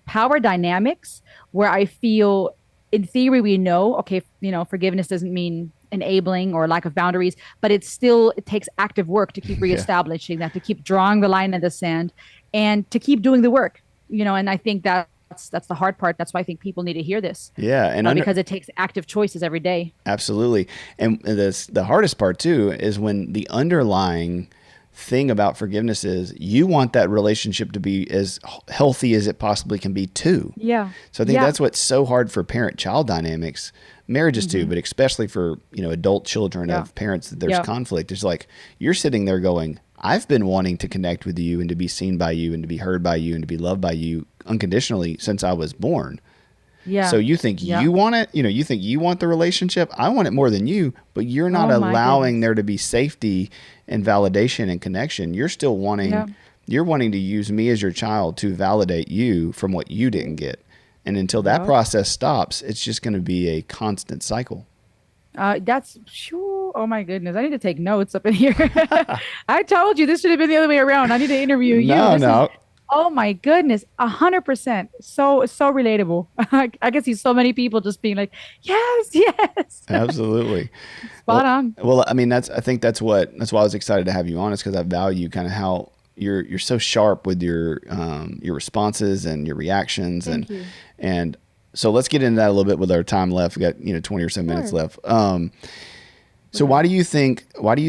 power dynamics where I feel in theory we know, okay, forgiveness doesn't mean enabling or lack of boundaries, but it takes active work to keep Yeah. reestablishing that, to keep drawing the line in the sand and to keep doing the work, and I think that's the hard part. That's why I think people need to hear this, Yeah. And because it takes active choices every day. absolutely. And the hardest part too is when the underlying thing about forgiveness is you want that relationship to be as healthy as it possibly can be too. Yeah. So I think Yeah. that's what's so hard for parent-child dynamics, marriages too, Mm-hmm. but especially for, adult children Yeah. of parents that there's Yeah. conflict. It's like you're sitting there going, I've been wanting to connect with you and to be seen by you and to be heard by you and to be loved by you unconditionally since I was born. So Yeah. you think Yeah. you want it, you think you want the relationship. I want it more than you, but you're not Oh my allowing goodness. there to be safety and validation and connection. You're still Yeah. wanting to use me as your child to validate you from what you didn't get. And until that Yeah. process stops, it's just going to be a constant cycle. That's sure. Oh my goodness. I need to take notes up in here. I told you this should have been the other way around. I need to interview you. No, This is, no. oh my goodness, 100%. So relatable. I can see so many people just being like, yes, yes. Absolutely. Spot Well, on. well, I mean, I think that's why I was excited to have you on, is because I value kind of how you're so sharp with your responses and your reactions Thank you. and so let's get into that a little bit with our time left. We got 20 or so minutes Sure. left. So Okay. why do you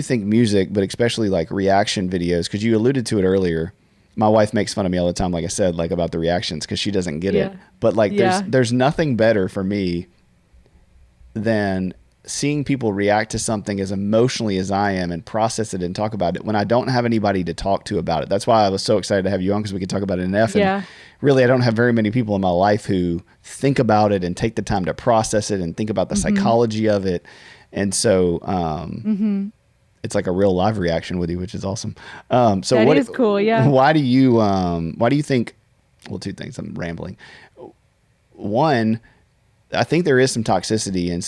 think music, but especially like reaction videos, because you alluded to it earlier. My wife makes fun of me all the time, like I said, like about the reactions because she doesn't get it. Yeah. But like there's Yeah. there's nothing better for me than seeing people react to something as emotionally as I am and process it and talk about it when I don't have anybody to talk to about it. That's why I was so excited to have you on, because we could talk about it in F. And Yeah. really, I don't have very many people in my life who think about it and take the time to process it and think about the Mm-hmm. psychology of it. And so Mm-hmm. it's like a real live reaction with you, which is awesome. So That what? is cool. Yeah. Why do you think? Well, two things. I'm rambling. One, I think there is some toxicity and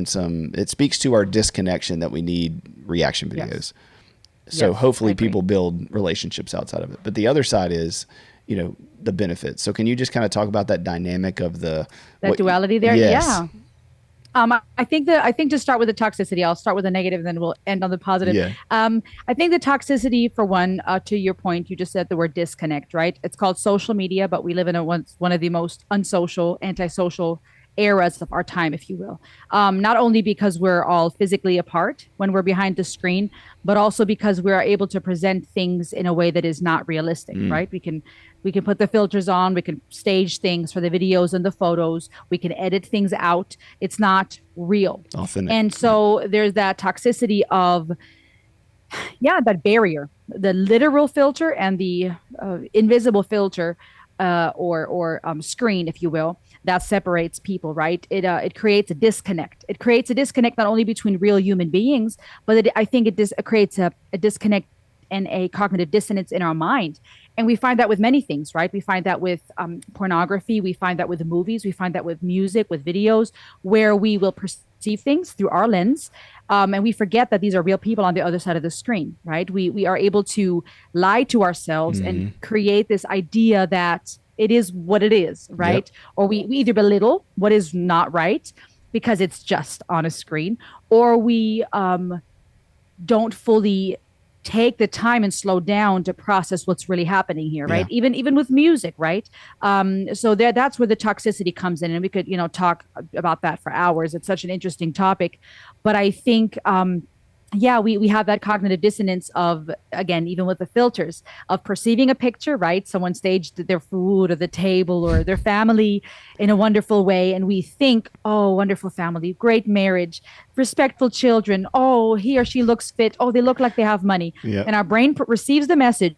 some. It speaks to our disconnection that we need reaction videos. Yes. So Yes. I hopefully agree. people build relationships outside of it. But the other side is, the benefits. So can you just kind of talk about that dynamic of the That what? duality there. Yes. Yeah. I think to start with the toxicity, I'll start with the negative, and then we'll end on the positive. Yeah. I think the toxicity, for one, to your point, you just said the word disconnect, right? It's called social media, but we live in one of the most unsocial, antisocial eras of our time, if you will. Not only because we're all physically apart when we're behind the screen, but also because we are able to present things in a way that is not realistic, Mm. right? We can put the filters on, we can stage things for the videos and the photos, we can edit things out. It's not real. Authentic. And Yeah. so there's that toxicity of, yeah, that barrier, the literal filter and the invisible filter, or screen, if you will, that separates people, right? It creates a disconnect. It creates a disconnect not only between real human beings, but I think it creates a disconnect and a cognitive dissonance in our mind. And we find that with many things, right? We find that with pornography. We find that with movies. We find that with music, with videos, where we will perceive things through our lens. And we forget that these are real people on the other side of the screen, right? We are able to lie to ourselves and Hmm. create this idea that it is what it is, Yep. right? Or we either belittle what is not right because it's just on a screen, or we don't fully take the time and slow down to process what's really happening here, right? Yeah. Even with music, right? So that's where the toxicity comes in, and we could talk about that for hours. It's such an interesting topic, but I think yeah, we have that cognitive dissonance of, again, even with the filters, of perceiving a picture, right? Someone staged their food or the table or their family in a wonderful way, and we think, oh, wonderful family, great marriage, respectful children, oh, he or she looks fit, oh, they look like they have money. Yep. And our brain receives the message,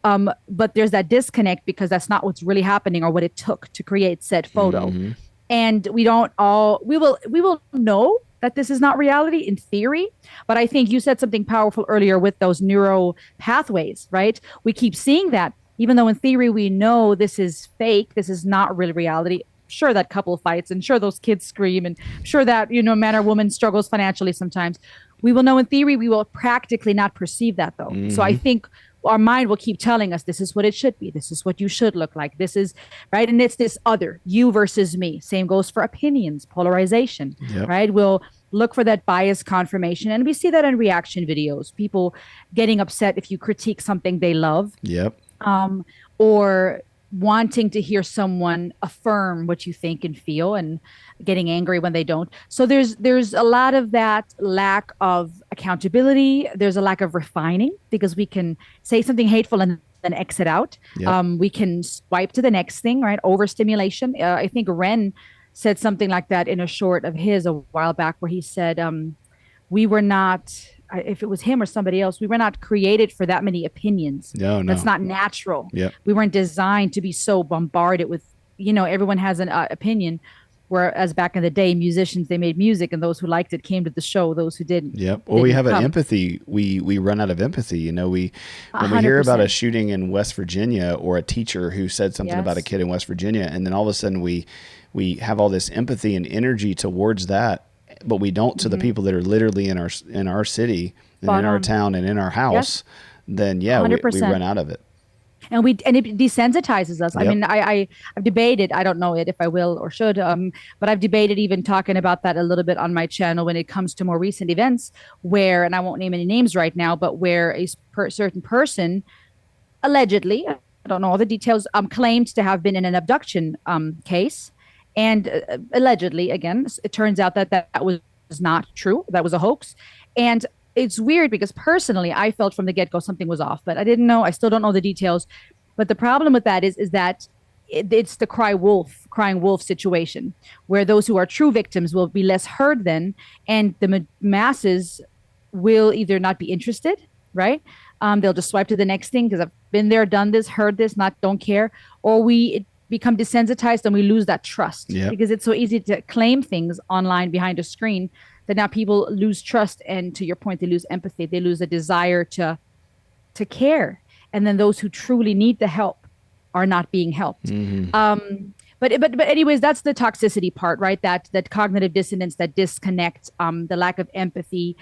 but there's that disconnect because that's not what's really happening or what it took to create said photo. Hmm. And we will know that this is not reality in theory, but I think you said something powerful earlier with those neuro pathways, right? We keep seeing that even though in theory we know this is fake, this is not really reality. Sure, that couple fights, and sure those kids scream, and sure that man or woman struggles financially sometimes. We will know in theory, we will practically not perceive that though. So I Hmm. think our mind will keep telling us this is what it should be, this is what you should look like, this is right. And it's this other, you versus me. Same goes for opinions, polarization, Yep. right? We'll look for that bias confirmation, and we see that in reaction videos, people getting upset if you critique something they love, Yep. um, or wanting to hear someone affirm what you think and feel, and getting angry when they don't. So there's a lot of that lack of accountability. There's a lack of refining because we can say something hateful and then exit out. Yep. We can swipe to the next thing, right? Overstimulation. I think Ren said something like that in a short of his a while back, where he said, we were not, if it was him or somebody else, we were not created for that many opinions. No, That's no. not natural. Yep. We weren't designed to be so bombarded with, everyone has an opinion. Whereas back in the day, musicians, they made music, and those who liked it came to the show. Those who didn't, Yep. Well, we didn't have an come. empathy. We run out of empathy. We A when we hundred hear about a percent. shooting in West Virginia, or a teacher who said something about a Yes. kid in West Virginia, and then all of a sudden we have all this empathy and energy towards that, but we don't to the Mm-hmm. people that are literally in our city and in Spot our on. town and in our Yes. house. Then A yeah, hundred we run percent. out of it. And it desensitizes us. I Yep. mean, I've debated. I don't know it if I will or should, but I've debated even talking about that a little bit on my channel when it comes to more recent events where, and I won't name any names right now, but where certain person allegedly, I don't know all the details, claimed to have been in an abduction case, and allegedly, again, it turns out that was not true. That was a hoax, and it's weird because personally, I felt from the get go something was off, but I didn't know. I still don't know the details. But the problem with that is that it's the crying wolf situation, where those who are true victims will be less heard then, and the masses will either not be interested, right? They'll just swipe to the next thing because I've been there, done this, heard this, not don't care, or we become desensitized and we lose that trust Yep. because it's so easy to claim things online behind a screen that now people lose trust, and to your point, they lose empathy, they lose a desire to care, and then those who truly need the help are not being helped. Hmm. But anyways, that's the toxicity part, right? That cognitive dissonance, that disconnect, the lack of empathy,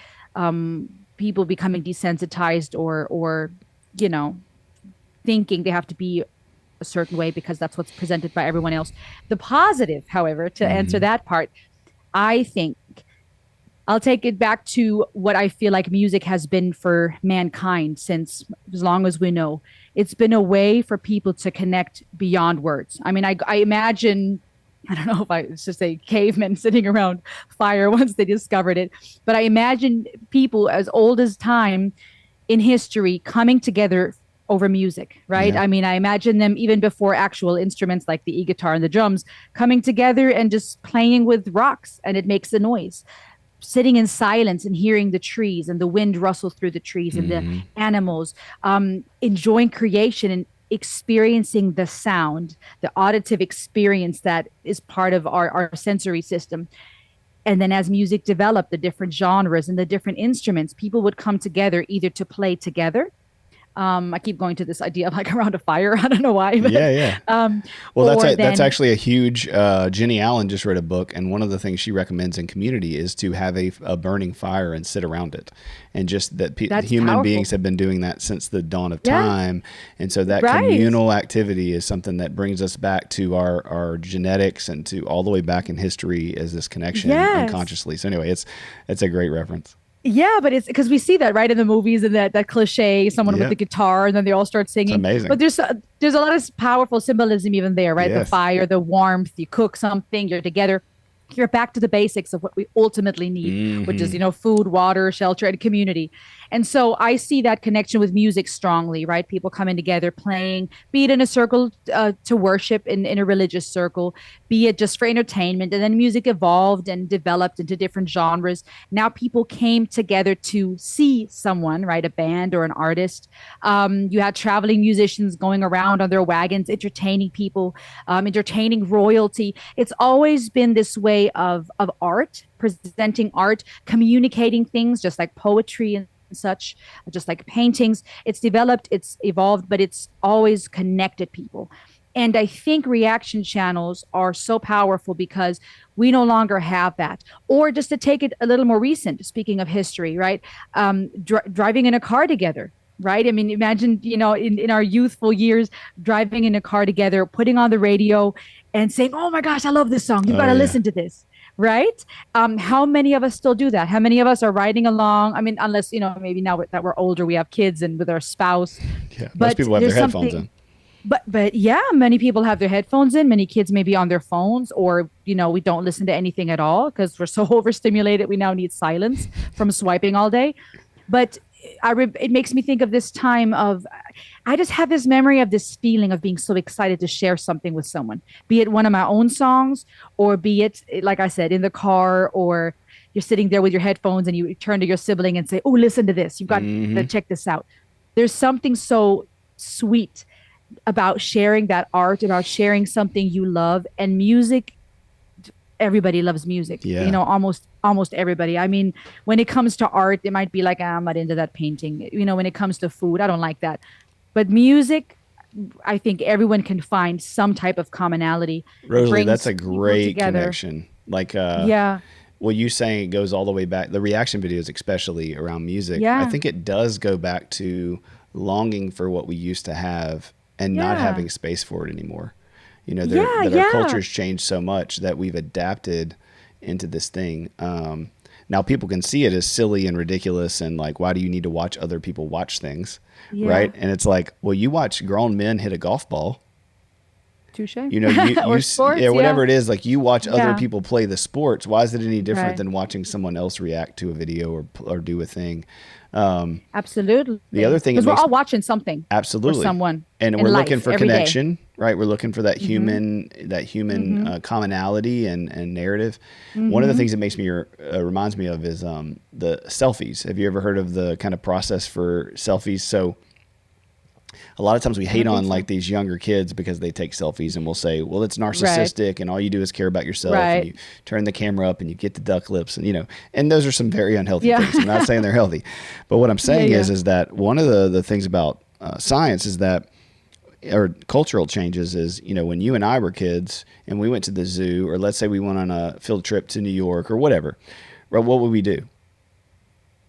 people becoming desensitized, or you know thinking they have to be a certain way because that's what's presented by everyone else. The positive, however, to answer Hmm. that part, I think I'll take it back to what I feel like music has been for mankind since as long as we know. It's been a way for people to connect beyond words. I mean, I imagine, I don't know if I should say cavemen sitting around fire once they discovered it, but I imagine people as old as time in history coming together over music, right? Yeah. I mean, I imagine them even before actual instruments like the e-guitar and the drums coming together and just playing with rocks and it makes a noise, sitting in silence and hearing the trees and the wind rustle through the trees and the Hmm. animals, enjoying creation and experiencing the sound, the auditive experience that is part of our sensory system. And then as music developed, the different genres and the different instruments, people would come together either to play together. I keep going to this idea of like around a fire. I don't know why, but Yeah, yeah. um, Well, or that's then actually a huge. Jenny Allen just read a book, and one of the things she recommends in community is to have a burning fire and sit around it, and just that that's human powerful. beings have been doing that since the dawn of Yeah, time, and so that right. communal activity is something that brings us back to our genetics and to all the way back in history as this connection Yes. unconsciously. So anyway, it's a great reference. Yeah, but it's because we see that right in the movies and that cliche, someone with Yeah, the guitar, and then they all start it's singing. But amazing. there's a lot of powerful symbolism even there, right? The Yes. fire, the warmth. You cook something, you're together. You're back to the basics of what we ultimately need, which is, Hmm. food, water, shelter, and community. And so I see that connection with music strongly, right? People coming together, playing, be it in a circle to worship in a religious circle, be it just for entertainment. And then music evolved and developed into different genres. Now people came together to see someone, right? A band or an artist. You had traveling musicians going around on their wagons, entertaining people, entertaining royalty. It's always been this way of art, presenting art, communicating things, just like poetry and such, just like paintings. It's developed, it's evolved, but it's always connected people. And I think reaction channels are so powerful because we no longer have that. Or just to take it a little more recent, speaking of history, right? Driving in a car together, right? I mean, imagine, in our youthful years, driving in a car together, putting on the radio and saying, oh my gosh, I love this song. You've Oh got to yeah. listen to this. Right? How many of us still do that? How many of us are riding along? I mean, unless, maybe now that we're older, we have kids and with our spouse. Yeah. Most But people have their there's headphones something in. but yeah, many people have their headphones in. Many kids may be on their phones, or we don't listen to anything at all because we're so overstimulated. We now need silence from swiping all day. But it makes me think of this time of I just have this memory of this feeling of being so excited to share something with someone, be it one of my own songs, or be it, like I said, in the car, or you're sitting there with your headphones and you turn to your sibling and say, "Oh, listen to this. You've got to Hmm. check this out." There's something so sweet about sharing that art, about sharing something you love. And music, everybody loves music, Yeah. almost everybody. I mean, when it comes to art, it might be like, "Ah, I'm not into that painting." When it comes to food, I don't like that. But music, I think everyone can find some type of commonality. It Rosalie, that's brings a people great together. connection. Like, Yeah. well, you saying it goes all the way back, the reaction videos, especially around music, I Yeah. think it does go back to longing for what we used to have and not Yeah. having space for it anymore. Yeah. That our Yeah. culture's changed so much that we've adapted into this thing. Now people can see it as silly and ridiculous and like, why do you need to watch other people watch things? Right. Yeah. And it's like, well, you watch grown men hit a golf ball. Touche. You Or yeah, sports. Yeah. whatever it is, like you watch other Yeah. people play the sports. Why is it any different Right. than watching someone else react to a video or do a thing? Absolutely. The other thing it Because we're makes all watching something or absolutely, someone and in we're looking life for every day. connection, right? We're looking for that Mm-hmm. human Mm-hmm. commonality and narrative. One of the Mm-hmm. things that makes me reminds me of is the selfies. Have you ever heard of the kind of process for selfies? So a lot of times we I hate don't think on so. like these younger kids because they take selfies and we'll say, well, it's Right. narcissistic and all you do is care about yourself and Right. you turn the camera up and you get the duck lips and and those are some very unhealthy Yeah. things. I'm not saying they're healthy, but what I'm Yeah. saying Yeah. is that one of the things about science is that or cultural changes is, when you and I were kids and we went to the zoo, or let's say we went on a field trip to New York or whatever, right? What would we do?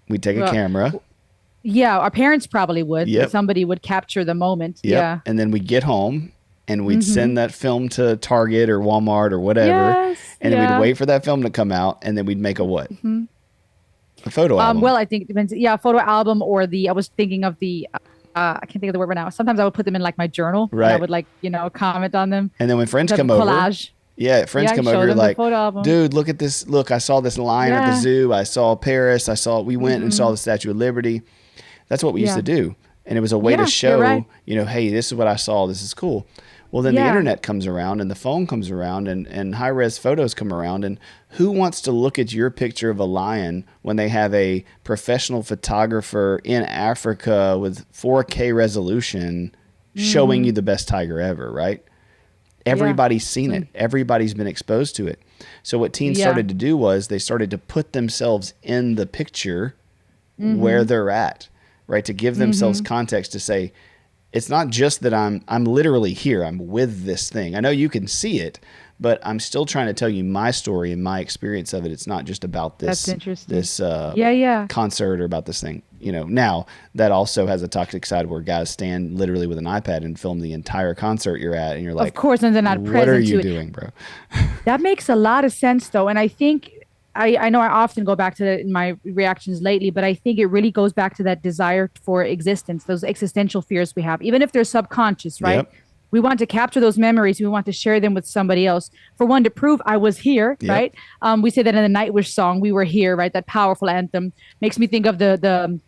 We'd take a Well, camera. yeah. Our parents probably would. Yep. Somebody would capture the moment. Yep. Yeah. And then we get home and we'd send that film to Target or Walmart or whatever, Yes. and then we'd Yeah. wait for that film to come out, and then we'd make a what? A photo album. Well, I think it depends. Yeah, photo album or the. I was thinking of the. I can't think of the word right now. Sometimes I would put them in like my journal, and I Right. would like comment on them. And then when friends Type of come over, collage. yeah, friends Yeah, come over, show you're them the like, photo album. dude, look at this. Look, I saw this lion at the Yeah. zoo. I saw Paris. We went and saw the Statue of Liberty. That's what we used to Yeah. do. And it was a way to Yeah. You're right. show, hey, this is what I saw. This is cool. Well, then the Yeah. internet comes around and the phone comes around and high res photos come around. And who wants to look at your picture of a lion when they have a professional photographer in Africa with 4K resolution showing you the best tiger ever, right? Yeah. Everybody's seen it. Everybody's been exposed to it. So what teens Yeah. started to do was they started to put themselves in the picture where they're at, right? To give themselves context to say, it's not just that I'm literally here. I'm with this thing. I know you can see it, but I'm still trying to tell you my story and my experience of it. It's not just about That's this interesting. this Yeah. Yeah. concert or about this thing. Now that also has a toxic side where guys stand literally with an iPad and film the entire concert you're at, and you're Of like, course, and they're not what are present you to it. doing, bro? That makes a lot of sense, though. And I think I know I often go back to that in my reactions lately, but I think it really goes back to that desire for existence, those existential fears we have, even if they're subconscious, right? Yep. We want to capture those memories. We want to share them with somebody else. For one, to prove I was here, Yep. right? We say that in the Nightwish song, "We Were Here," right? That powerful anthem makes me think of the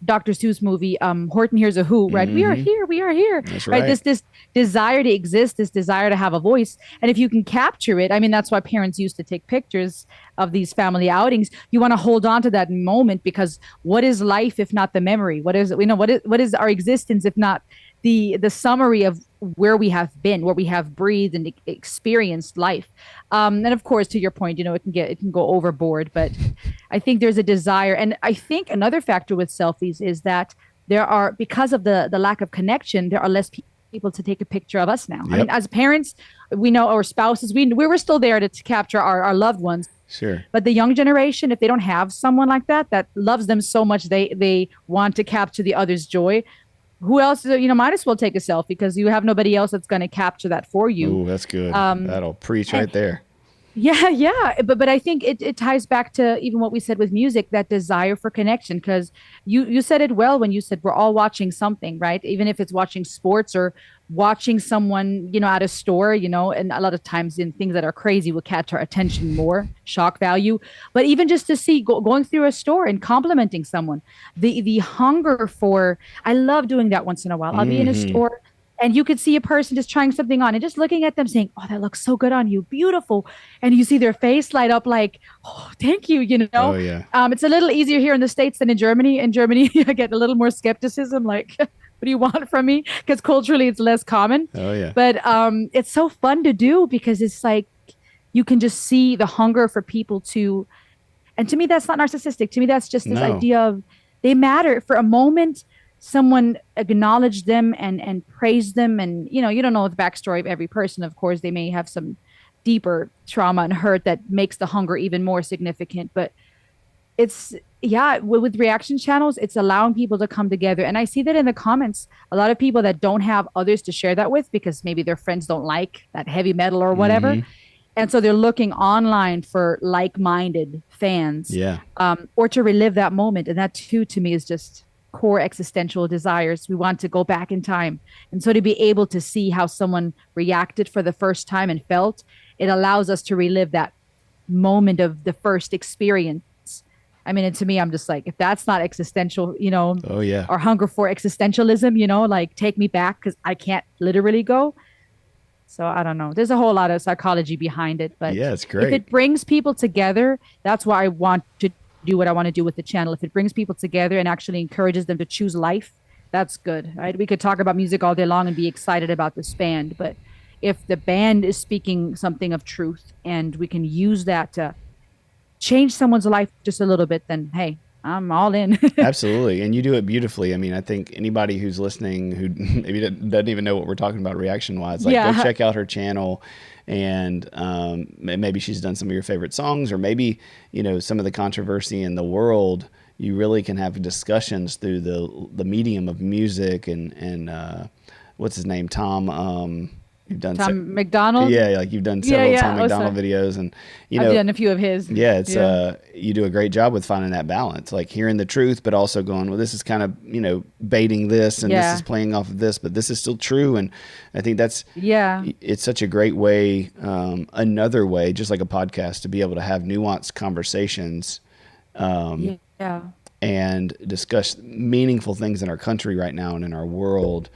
Dr. Seuss movie, Horton Hears a Who, right? We are here, we are here, That's right? right. This desire to exist, this desire to have a voice, and if you can capture it, I mean, that's why parents used to take pictures of these family outings. You want to hold on to that moment because what is life if not the memory? What is what is our existence if not the summary of where we have been, where we have breathed and experienced life. And of course, to your point, it can go overboard, but I think there's a desire. And I think another factor with selfies is that there are, because of the lack of connection, there are less people to take a picture of us now. I Yep. mean, as parents, we know our spouses, we were still there to capture our loved ones. Sure. But the young generation, if they don't have someone like that loves them so much, they want to capture the other's joy. Who else, might as well take a selfie because you have nobody else that's going to capture that for you. Ooh, that's good. That'll preach right there. Yeah, yeah. But I think it ties back to even what we said with music, that desire for connection. Because you said it well when you said we're all watching something, right? Even if it's watching sports or watching someone, at a store, and a lot of times in things that are crazy will catch our attention more, shock value. But even just to see going through a store and complimenting someone, the hunger for, I love doing that once in a while. I'll be in a store and you could see a person just trying something on and just looking at them saying, "Oh, that looks so good on you. Beautiful." And you see their face light up like, "Oh, thank you." Oh, yeah. It's a little easier here in the States than in Germany. In Germany, I get a little more skepticism. Like, what do you want from me? Because culturally it's less common. Oh, yeah. But it's so fun to do because it's like you can just see the hunger for people to, and to me, that's not narcissistic. To me, that's just this No. idea of they matter. For a moment, someone acknowledged them and praised them. And, you don't know the backstory of every person. Of course, they may have some deeper trauma and hurt that makes the hunger even more significant. But it's, yeah, with reaction channels, it's allowing people to come together. And I see that in the comments, a lot of people that don't have others to share that with because maybe their friends don't like that heavy metal or whatever. And so they're looking online for like-minded fans, Yeah. or to relive that moment. And that too, to me, is just core existential desires. We want to go back in time. And so to be able to see how someone reacted for the first time and felt, it allows us to relive that moment of the first experience. I mean, and to me, I'm just like, if that's not existential, Oh, yeah. or hunger for existentialism, like take me back because I can't literally go. So I don't know. There's a whole lot of psychology behind it, but Yeah, it's if great. it brings people together, that's why I want to do what I want to do with the channel. If it brings people together and actually encourages them to choose life, that's good, right? We could talk about music all day long and be excited about this band, but if the band is speaking something of truth and we can use that to change someone's life just a little bit, then hey, I'm all in. Absolutely. And you do it beautifully. I mean, I think anybody who's listening who maybe doesn't even know what we're talking about reaction wise, like Yeah. go check out her channel and maybe she's done some of your favorite songs or maybe, some of the controversy in the world. You really can have discussions through the medium of music and what's his name? Tom, you've done, Tom McDonald. yeah, like you've done Yeah, several Tom yeah. Oh, McDonald sorry. videos, and you I've know, done a few of his. yeah, it's Yeah. you do a great job with finding that balance, like hearing the truth, but also going, well, this is kind of baiting this, and this is Yeah. playing off of this, but this is still true, and I think that's Yeah. it's such a great way, another way, just like a podcast, to be able to have nuanced conversations Yeah. and discuss meaningful things in our country right now and in our world,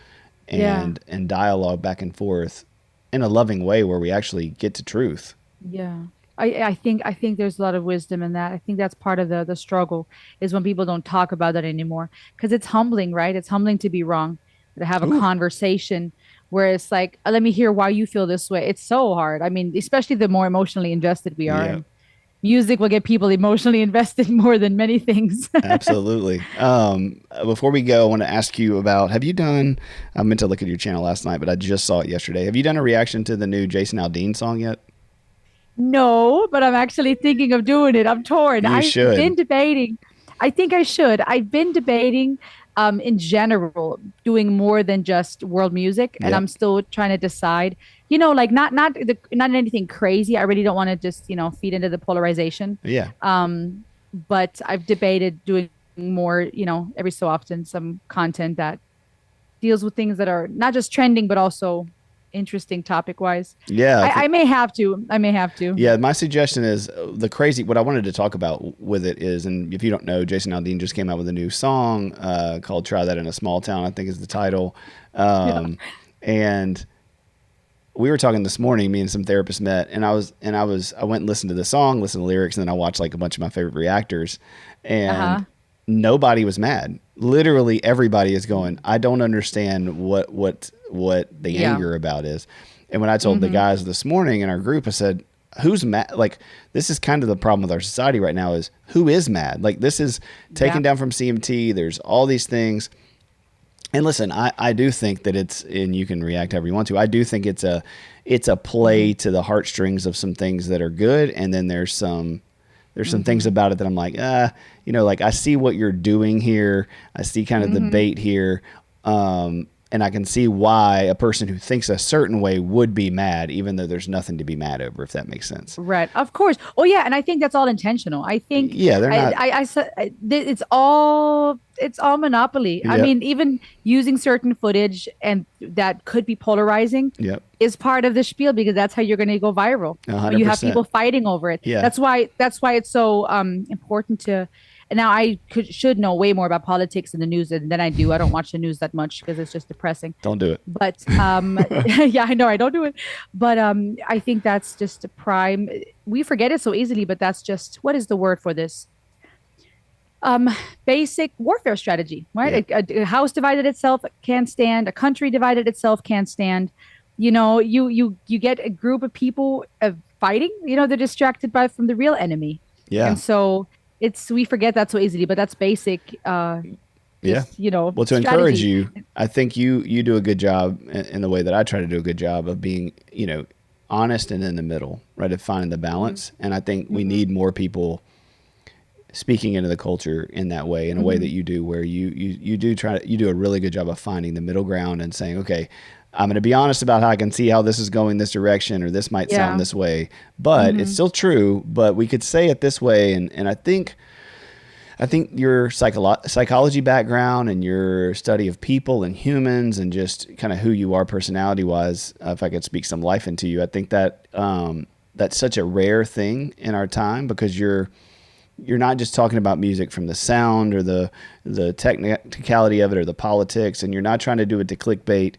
Yeah. and dialogue back and forth in a loving way where we actually get to truth. Yeah. I think there's a lot of wisdom in that. I think that's part of the struggle is when people don't talk about that anymore because it's humbling, right? It's humbling to be wrong, to have a Ooh, conversation where it's like, let me hear why you feel this way. It's so hard. I mean, especially the more emotionally invested we are, yeah, and music will get people emotionally invested more than many things. absolutely. Before we go, I want to ask you about, have you done, I meant to look at your channel last night, but I just saw it yesterday. Have you done a reaction to the new Jason Aldean song yet? No, but I'm actually thinking of doing it. I'm torn. You I've should. been debating. I think I should. I've been debating in general doing more than just world music, and Yep. I'm still trying to decide. Like not anything crazy. I really don't want to just, feed into the polarization. Yeah. But I've debated doing more, every so often some content that deals with things that are not just trending but also interesting topic wise. Yeah. I I think, may have to. I may have to. yeah, my suggestion is what I wanted to talk about with it is, and if you don't know, Jason Aldean just came out with a new song called Try That in a Small Town, I think is the title. Yeah. And we were talking this morning, me and some therapists met, and I went and listened to the song, listened to the lyrics, and then I watched like a bunch of my favorite reactors, and Uh-huh. nobody was mad. Literally everybody is going, I don't understand what the Yeah. anger about is. And when I told the Mm-hmm. guys this morning in our group, I said, who's mad? Like, this is kind of the problem with our society right now is who is mad? Like, this is taken Yeah. down from CMT. There's all these things. And listen, I do think that it's, and you can react however you want to. I do think it's a Mm-hmm. play to the heartstrings of some things that are good, and then there's some things Mm-hmm. about it that I'm like, like I see what you're doing here. I see kind of the Mm-hmm. bait here. And I can see why a person who thinks a certain way would be mad, even though there's nothing to be mad over, if that makes sense. Right. Of course. Oh yeah, and I think that's all intentional. I think Yeah, they're not. it's all monopoly. I Yep. mean, even using certain footage and that could be polarizing Yep. is part of the spiel because that's how you're going to go viral A when hundred you have percent. people fighting over it. Yeah. That's why it's so important to. And now I should know way more about politics and the news than I do. I don't watch the news that much because it's just depressing. Don't do it. But yeah, I know I don't do it. But I think that's just a prime. We forget it so easily, but that's just what is the word for this? Um, Basic warfare strategy, Yeah. right? A house divided itself can't stand. A country divided itself can't stand. You get a group of people fighting. They're distracted from the real enemy, Yeah. and so we forget that so easily. But that's basic. Yeah. Just Well, to encourage strategy. you, I think you do a good job in the way that I try to do a good job of being, honest and in the middle, right? Of finding the Hmm. balance. And I think we Hmm. need more people speaking into the culture in that way, in a way that Hmm. you do, where you do a really good job of finding the middle ground and saying, okay, I'm going to be honest about how I can see how this is going this direction, or this might sound Yeah. this way, but it's Hmm. still true, but we could say it this way. And I think your psychology background and your study of people and humans and just kind of who you are personality wise, if I could speak some life into you, I think that that's such a rare thing in our time, because you're not just talking about music from the sound or the technicality of it or the politics, and you're not trying to do it to clickbait.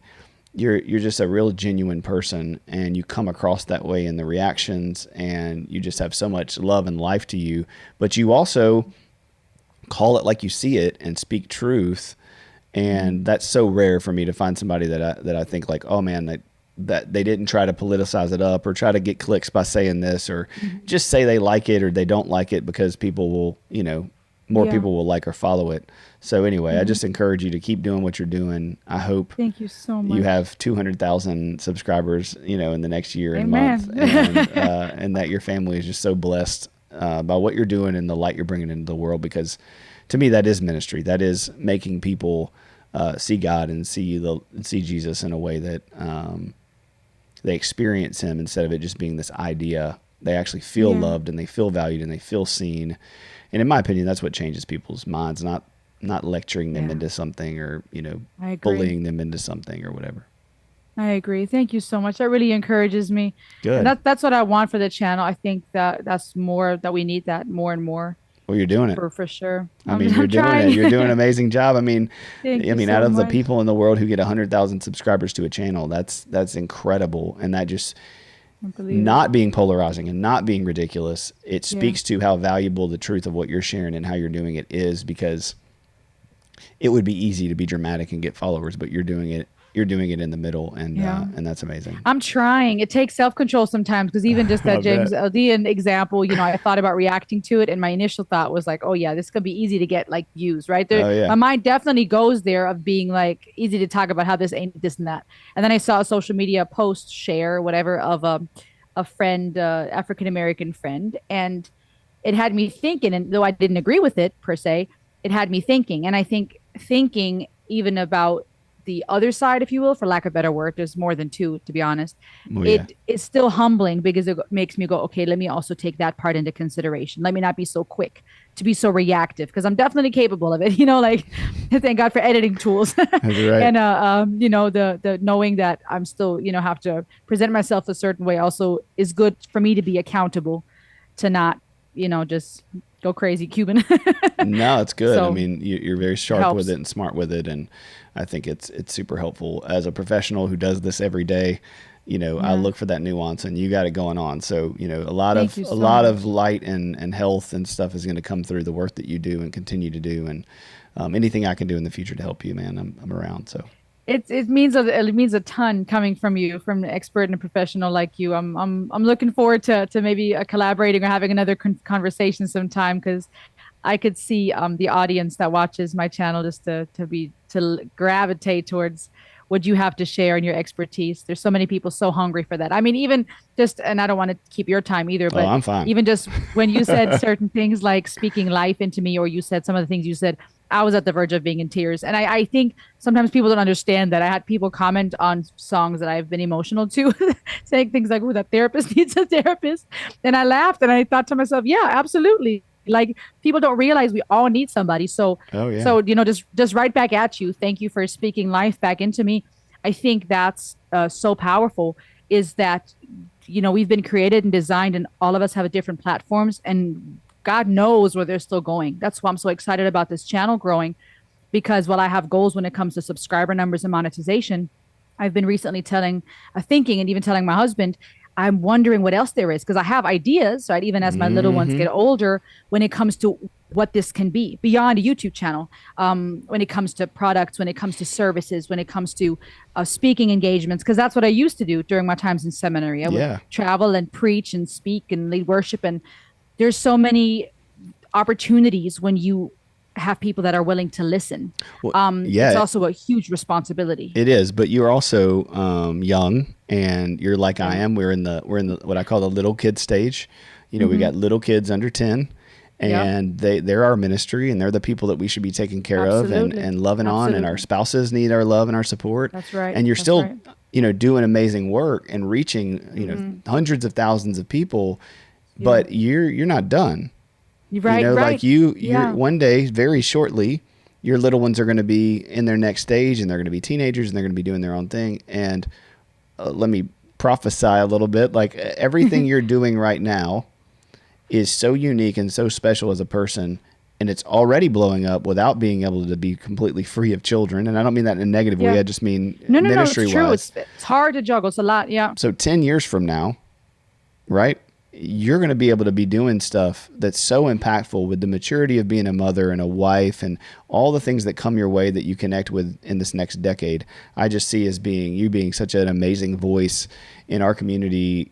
You're just a real genuine person, and you come across that way in the reactions, and you just have so much love and life to you, but you also call it like you see it and speak truth. Hmm. And that's so rare for me to find somebody that I think like, oh man, that they didn't try to politicize it up or try to get clicks by saying this, or Hmm. just say they like it or they don't like it because people will, more Yeah. people will like or follow it. So anyway, I Hmm. just encourage you to keep doing what you're doing. I hope Thank you so you much. have 200,000 subscribers, in the next year and month, Amen. and that your family is just so blessed by what you're doing and the light you're bringing into the world. Because to me, that is ministry. That is making people see God and see Jesus in a way that they experience him instead of it just being this idea. They actually feel Yeah. loved and they feel valued and they feel seen. And in my opinion, that's what changes people's minds, not lecturing them Yeah. into something or, I agree. bullying them into something or whatever. I agree. Thank you so much. That really encourages me. And Good. that's what I want for the channel. I think that that's more that we need that more and more Well, you're doing it. for sure. I mean, you're I'm doing it. trying. You're doing an amazing job. I mean, Thank you out so of the much. people in the world who get 100,000 subscribers to a channel, that's incredible. And that just I believe it. not being polarizing and not being ridiculous, it Yeah. speaks to how valuable the truth of what you're sharing and how you're doing it is, because it would be easy to be dramatic and get followers, but you're doing it in the middle, Yeah. and that's amazing. I'm trying. It takes self-control sometimes because even just I that James bet. Aldean example, I thought about reacting to it, and my initial thought was like, "Oh yeah, this could be easy to get like views, right?" There, Oh yeah. my mind definitely goes there of being like easy to talk about how this ain't this and that. And then I saw a social media post share whatever of a friend, African-American friend, and it had me thinking. And though I didn't agree with it per se, it had me thinking. And I think thinking even about the other side, if you will, for lack of a better word, there's more than two, to be honest. Oh yeah. It is still humbling because it makes me go, okay, let me also take that part into consideration. Let me not be so quick to be so reactive because I'm definitely capable of it. Like thank God for editing tools, That's right. and the knowing that I'm still have to present myself a certain way also is good for me to be accountable to not just go crazy Cuban. No, it's good. I So mean, you're very it sharp with helps. it and smart with it, and I think it's super helpful as a professional who does this every day. I Yeah. look for that nuance, and you got it going on. So, Thank you a so lot of much. light and health and stuff is going to come through the work that you do and continue to do. And anything I can do in the future to help you, man, I'm around. So, It means a ton coming from you, from an expert and a professional like you. I'm looking forward to maybe collaborating or having another conversation sometime because I could see the audience that watches my channel just to gravitate towards what you have to share and your expertise. There's so many people so hungry for that. I mean, even just, and I don't want to keep your time either, oh, but I'm fine. even just when you said certain things like speaking life into me, or you said some of the things you said, I was at the verge of being in tears. And I think sometimes people don't understand that. I had people comment on songs that I've been emotional to, saying things like, "Oh, that therapist needs a therapist." And I laughed and I thought to myself, yeah, absolutely. Like people don't realize we all need somebody. So Oh yeah. so just right back at you. Thank you for speaking life back into me. I think that's so powerful. Is that we've been created and designed, and all of us have different platforms, and God knows where they're still going. That's why I'm so excited about this channel growing because while I have goals when it comes to subscriber numbers and monetization, I've been recently thinking, and even telling my husband, I'm wondering what else there is because I have ideas, right? Even as my little ones Mm-hmm. get older, when it comes to what this can be beyond a YouTube channel, when it comes to products, when it comes to services, when it comes to speaking engagements, because that's what I used to do during my times in seminary. I would Yeah. travel and preach and speak and lead worship, and there's so many opportunities when you have people that are willing to listen. Well, It's yeah, also a huge responsibility. it is. But you're also young, and you're like I Yeah. am. We're in the what I call the little kid stage. We Mm-hmm. got little kids under 10, Yep. and they're our ministry, and they're the people that we should be taking care of Absolutely. and loving on, and our Absolutely. spouses need our love and our support. That's right. And you're That's still, right. doing amazing work and reaching, Mm-hmm. hundreds of thousands of people, Yeah. but you're not done. You're right. Like Right. you're Yeah. one day, very shortly, your little ones are going to be in their next stage, and they're going to be teenagers, and they're going to be doing their own thing. And let me prophesy a little bit. Like everything you're doing right now is so unique and so special as a person, and it's already blowing up without being able to be completely free of children. And I don't mean that in a negative way. Yeah. I just mean No, no, no. It's ministry true. wise. It's hard to juggle. It's a lot. Yeah. So 10 years from now, right? You're going to be able to be doing stuff that's so impactful with the maturity of being a mother and a wife and all the things that come your way that you connect with in this next decade. I just see as being such an amazing voice in our community,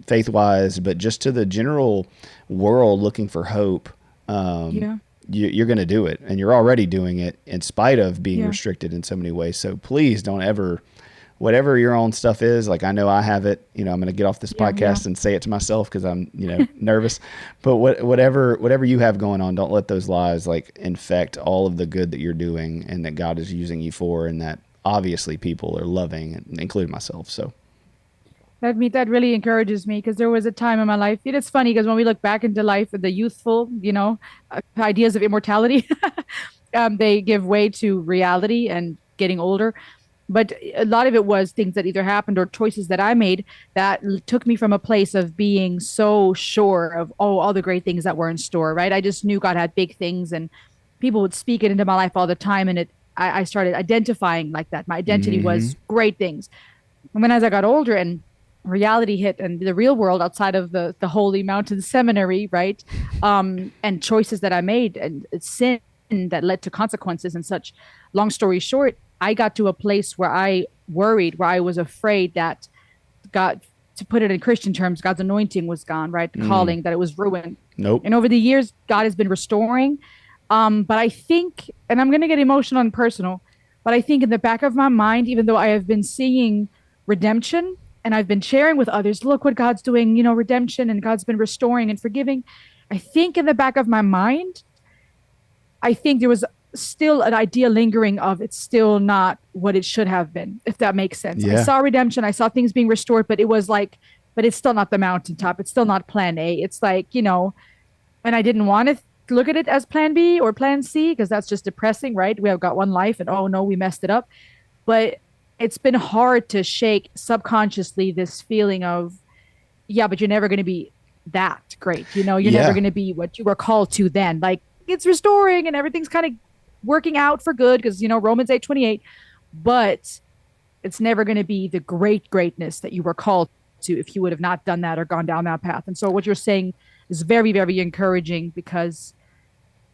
faith wise, but just to the general world looking for hope. Um, Yeah. you're going to do it, and you're already doing it in spite of being Yeah. restricted in so many ways. So please don't ever, whatever your own stuff is, like I know I have it, I'm going to get off this Yeah. Yeah. podcast and say it to myself because I'm, nervous, but whatever you have going on, don't let those lies like infect all of the good that you're doing and that God is using you for, and that obviously people are loving, including myself. So That really encourages me because there was a time in my life. It's funny because when we look back into life, the youthful, ideas of immortality, they give way to reality and getting older. But a lot of it was things that either happened or choices that I made that took me from a place of being so sure of all the great things that were in store. Right, I just knew God had big things, and people would speak it into my life all the time, and I started identifying like that. My identity Hmm. was great things. And then as I got older and reality hit and the real world outside of the holy mountain seminary, right? And choices that I made and sin that led to consequences and such. Long story short, I got to a place where I worried, where I was afraid that God, to put it in Christian terms, God's anointing was gone, right? The Mm. calling, that it was ruined. Nope. And over the years, God has been restoring. But I think, and I'm going to get emotional and personal, but I think in the back of my mind, even though I have been seeing redemption and I've been sharing with others, look what God's doing, redemption, and God's been restoring and forgiving. I think in the back of my mind, I think there was still an idea lingering of it's still not what it should have been, if that makes sense. I Yeah. saw redemption, I saw things being restored, but it was like, but it's still not the mountaintop. It's still not plan A. It's like, and I didn't want to look at it as plan B or plan C because that's just depressing, right? We have got one life and oh no, we messed it up. But it's been hard to shake subconsciously this feeling of, yeah, but you're never going to be that great. You're never Yeah. going to be what you were called to then. Like it's restoring and everything's kind of working out for good because, Romans 8:28, but it's never going to be the greatness that you were called to if you would have not done that or gone down that path. And so what you're saying is very, very encouraging because,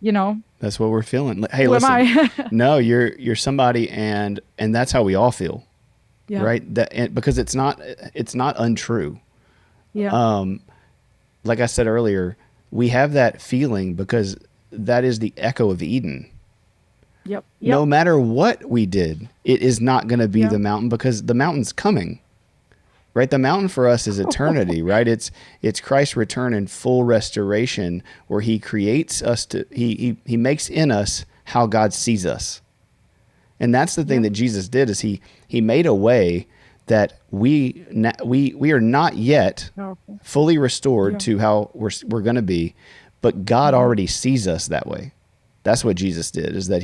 you know, That's what we're feeling. Hey, who am listen. I? No, you're somebody, and that's how we all feel, Yeah. right? Because it's not untrue. Yeah. Um, like I said earlier, we have that feeling because that is the echo of Eden. Yep. No Yep. matter what we did, it is not going to be Yeah. the mountain because the mountain's coming. Right, the mountain for us is eternity, right? It's Christ's return in full restoration where he creates us to he makes in us how God sees us. And that's the thing Yep. that Jesus did is he made a way that we are not yet Powerful. fully restored Yeah. to how we're going to be, but God Mm-hmm. already sees us that way. That's what Jesus did is that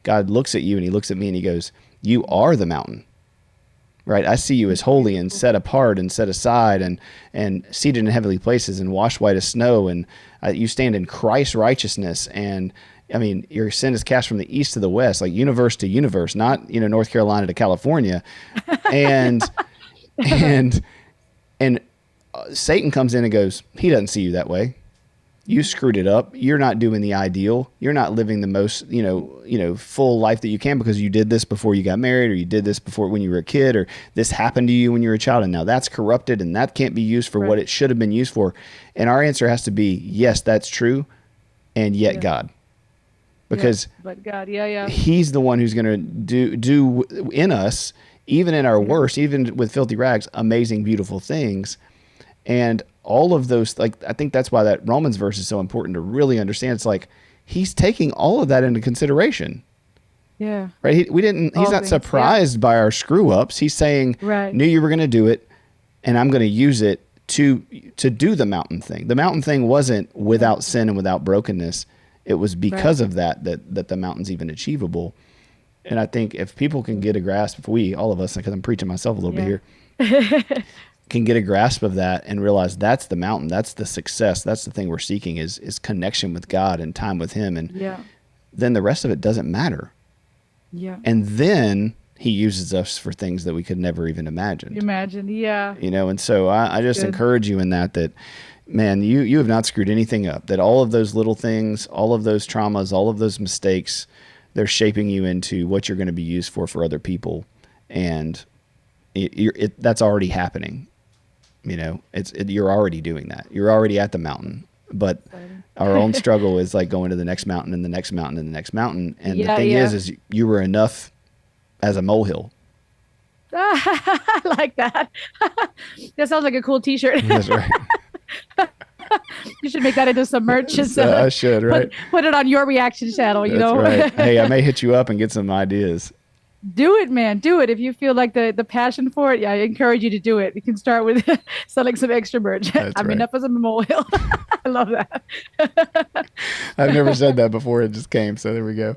God looks at you and he looks at me and he goes, "You are the mountain." Right, I see you as holy and Beautiful. set apart and set aside and seated in heavenly places and washed white as snow, and you stand in Christ's righteousness. And I mean, your sin is cast from the east to the west, like universe to universe, not North Carolina to California. And and and Satan comes in and goes, he doesn't see you that way. You screwed it up. You're not doing the ideal. You're not living the most, full life that you can because you did this before you got married, or you did this before when you were a kid, or this happened to you when you were a child, and now that's corrupted and that can't be used for what Right. it should have been used for. And our answer has to be yes, that's true, and yet Yeah. God, Yeah. because But God, yeah, yeah. He's the one who's going to do in us, even in our Yeah. worst, even with filthy rags, amazing, beautiful things. And all of those, like, I think that's why that Romans verse is so important to really understand. It's like he's taking all of that into consideration, Yeah. right? He's All not things. Yeah. surprised by our screw ups. He's saying, Right. knew you were going to do it, and I'm going to use it to do the mountain thing. The mountain thing wasn't Yeah. without sin and without brokenness. It was Right. because of that the mountain's even achievable. And I think if people can get a grasp, if we, all of us, because I'm preaching myself a little bit Yeah. here, can get a grasp of that and realize that's the mountain, that's the success, that's the thing we're seeking is connection with God and time with Him, and Yeah. then the rest of it doesn't matter. Yeah. And then He uses us for things that we could never even imagine. Imagine. Yeah. And so I just Good. encourage you in that man, you have not screwed anything up. That all of those little things, all of those traumas, all of those mistakes, they're shaping you into what you're going to be used for other people, and that's already happening. You're already doing that. You're already at the mountain, but Exciting. our own struggle is like going to the next mountain and the next mountain and the next mountain. And the Yeah. thing Yeah. is you were enough as a molehill. I like that. That sounds like a cool T-shirt. That's right. You should make that into some merch and So I should, right? put it on your reaction channel. That's right. Hey, I may hit you up and get some ideas. Do it, man. Do it. If you feel like the passion for it, yeah, I encourage you to do it. You can start with selling some extra merch. That's I mean, right. enough as a memorial. I love that. I've never said that before. It just came. So there we go.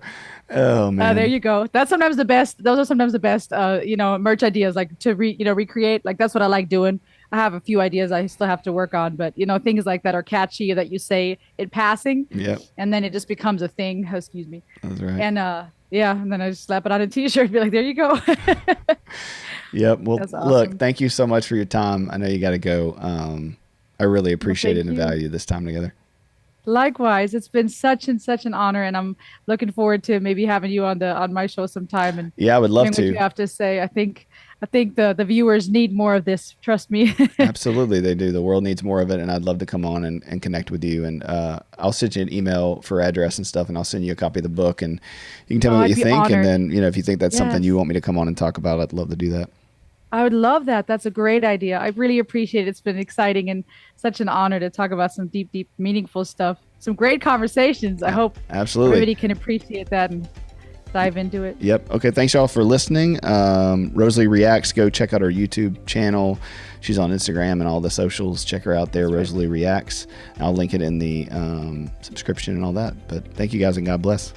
Oh There man. you go. That's sometimes the best. Those are sometimes the best, merch ideas, like to recreate. Like that's what I like doing. I have a few ideas I still have to work on, but things like that are catchy that you say in passing, Yep. and then it just becomes a thing. Excuse me. That's right. And yeah, and then I just slap it on a t-shirt, be like, there you go. Yep. Well, That's look, awesome. thank you so much for your time. I know you got to go. I really Well, appreciate it thank and you. value this time together. Likewise, it's been such and such an honor, and I'm looking forward to maybe having you on my show sometime and Yeah, I would love hearing what you to. have to say. I think the viewers need more of this. Trust me. Absolutely, they do. The world needs more of it, and I'd love to come on and connect with you. And I'll send you an email for address and stuff, and I'll send you a copy of the book, and you can tell Oh, me what I'd you be think. And honored. then, if you think that's something you Yes. want me to come on and talk about, I'd love to do that. I would love that. That's a great idea. I really appreciate it. It's been exciting and such an honor to talk about some deep, deep, meaningful stuff. Some great conversations. I hope Absolutely. everybody can appreciate that and dive into it. Yep. Okay. Thanks y'all for listening. Rosalie Reacts. Go check out her YouTube channel. She's on Instagram and all the socials. Check her out there, That's right. Rosalie Reacts. I'll link it in the subscription and all that. But thank you guys and God bless.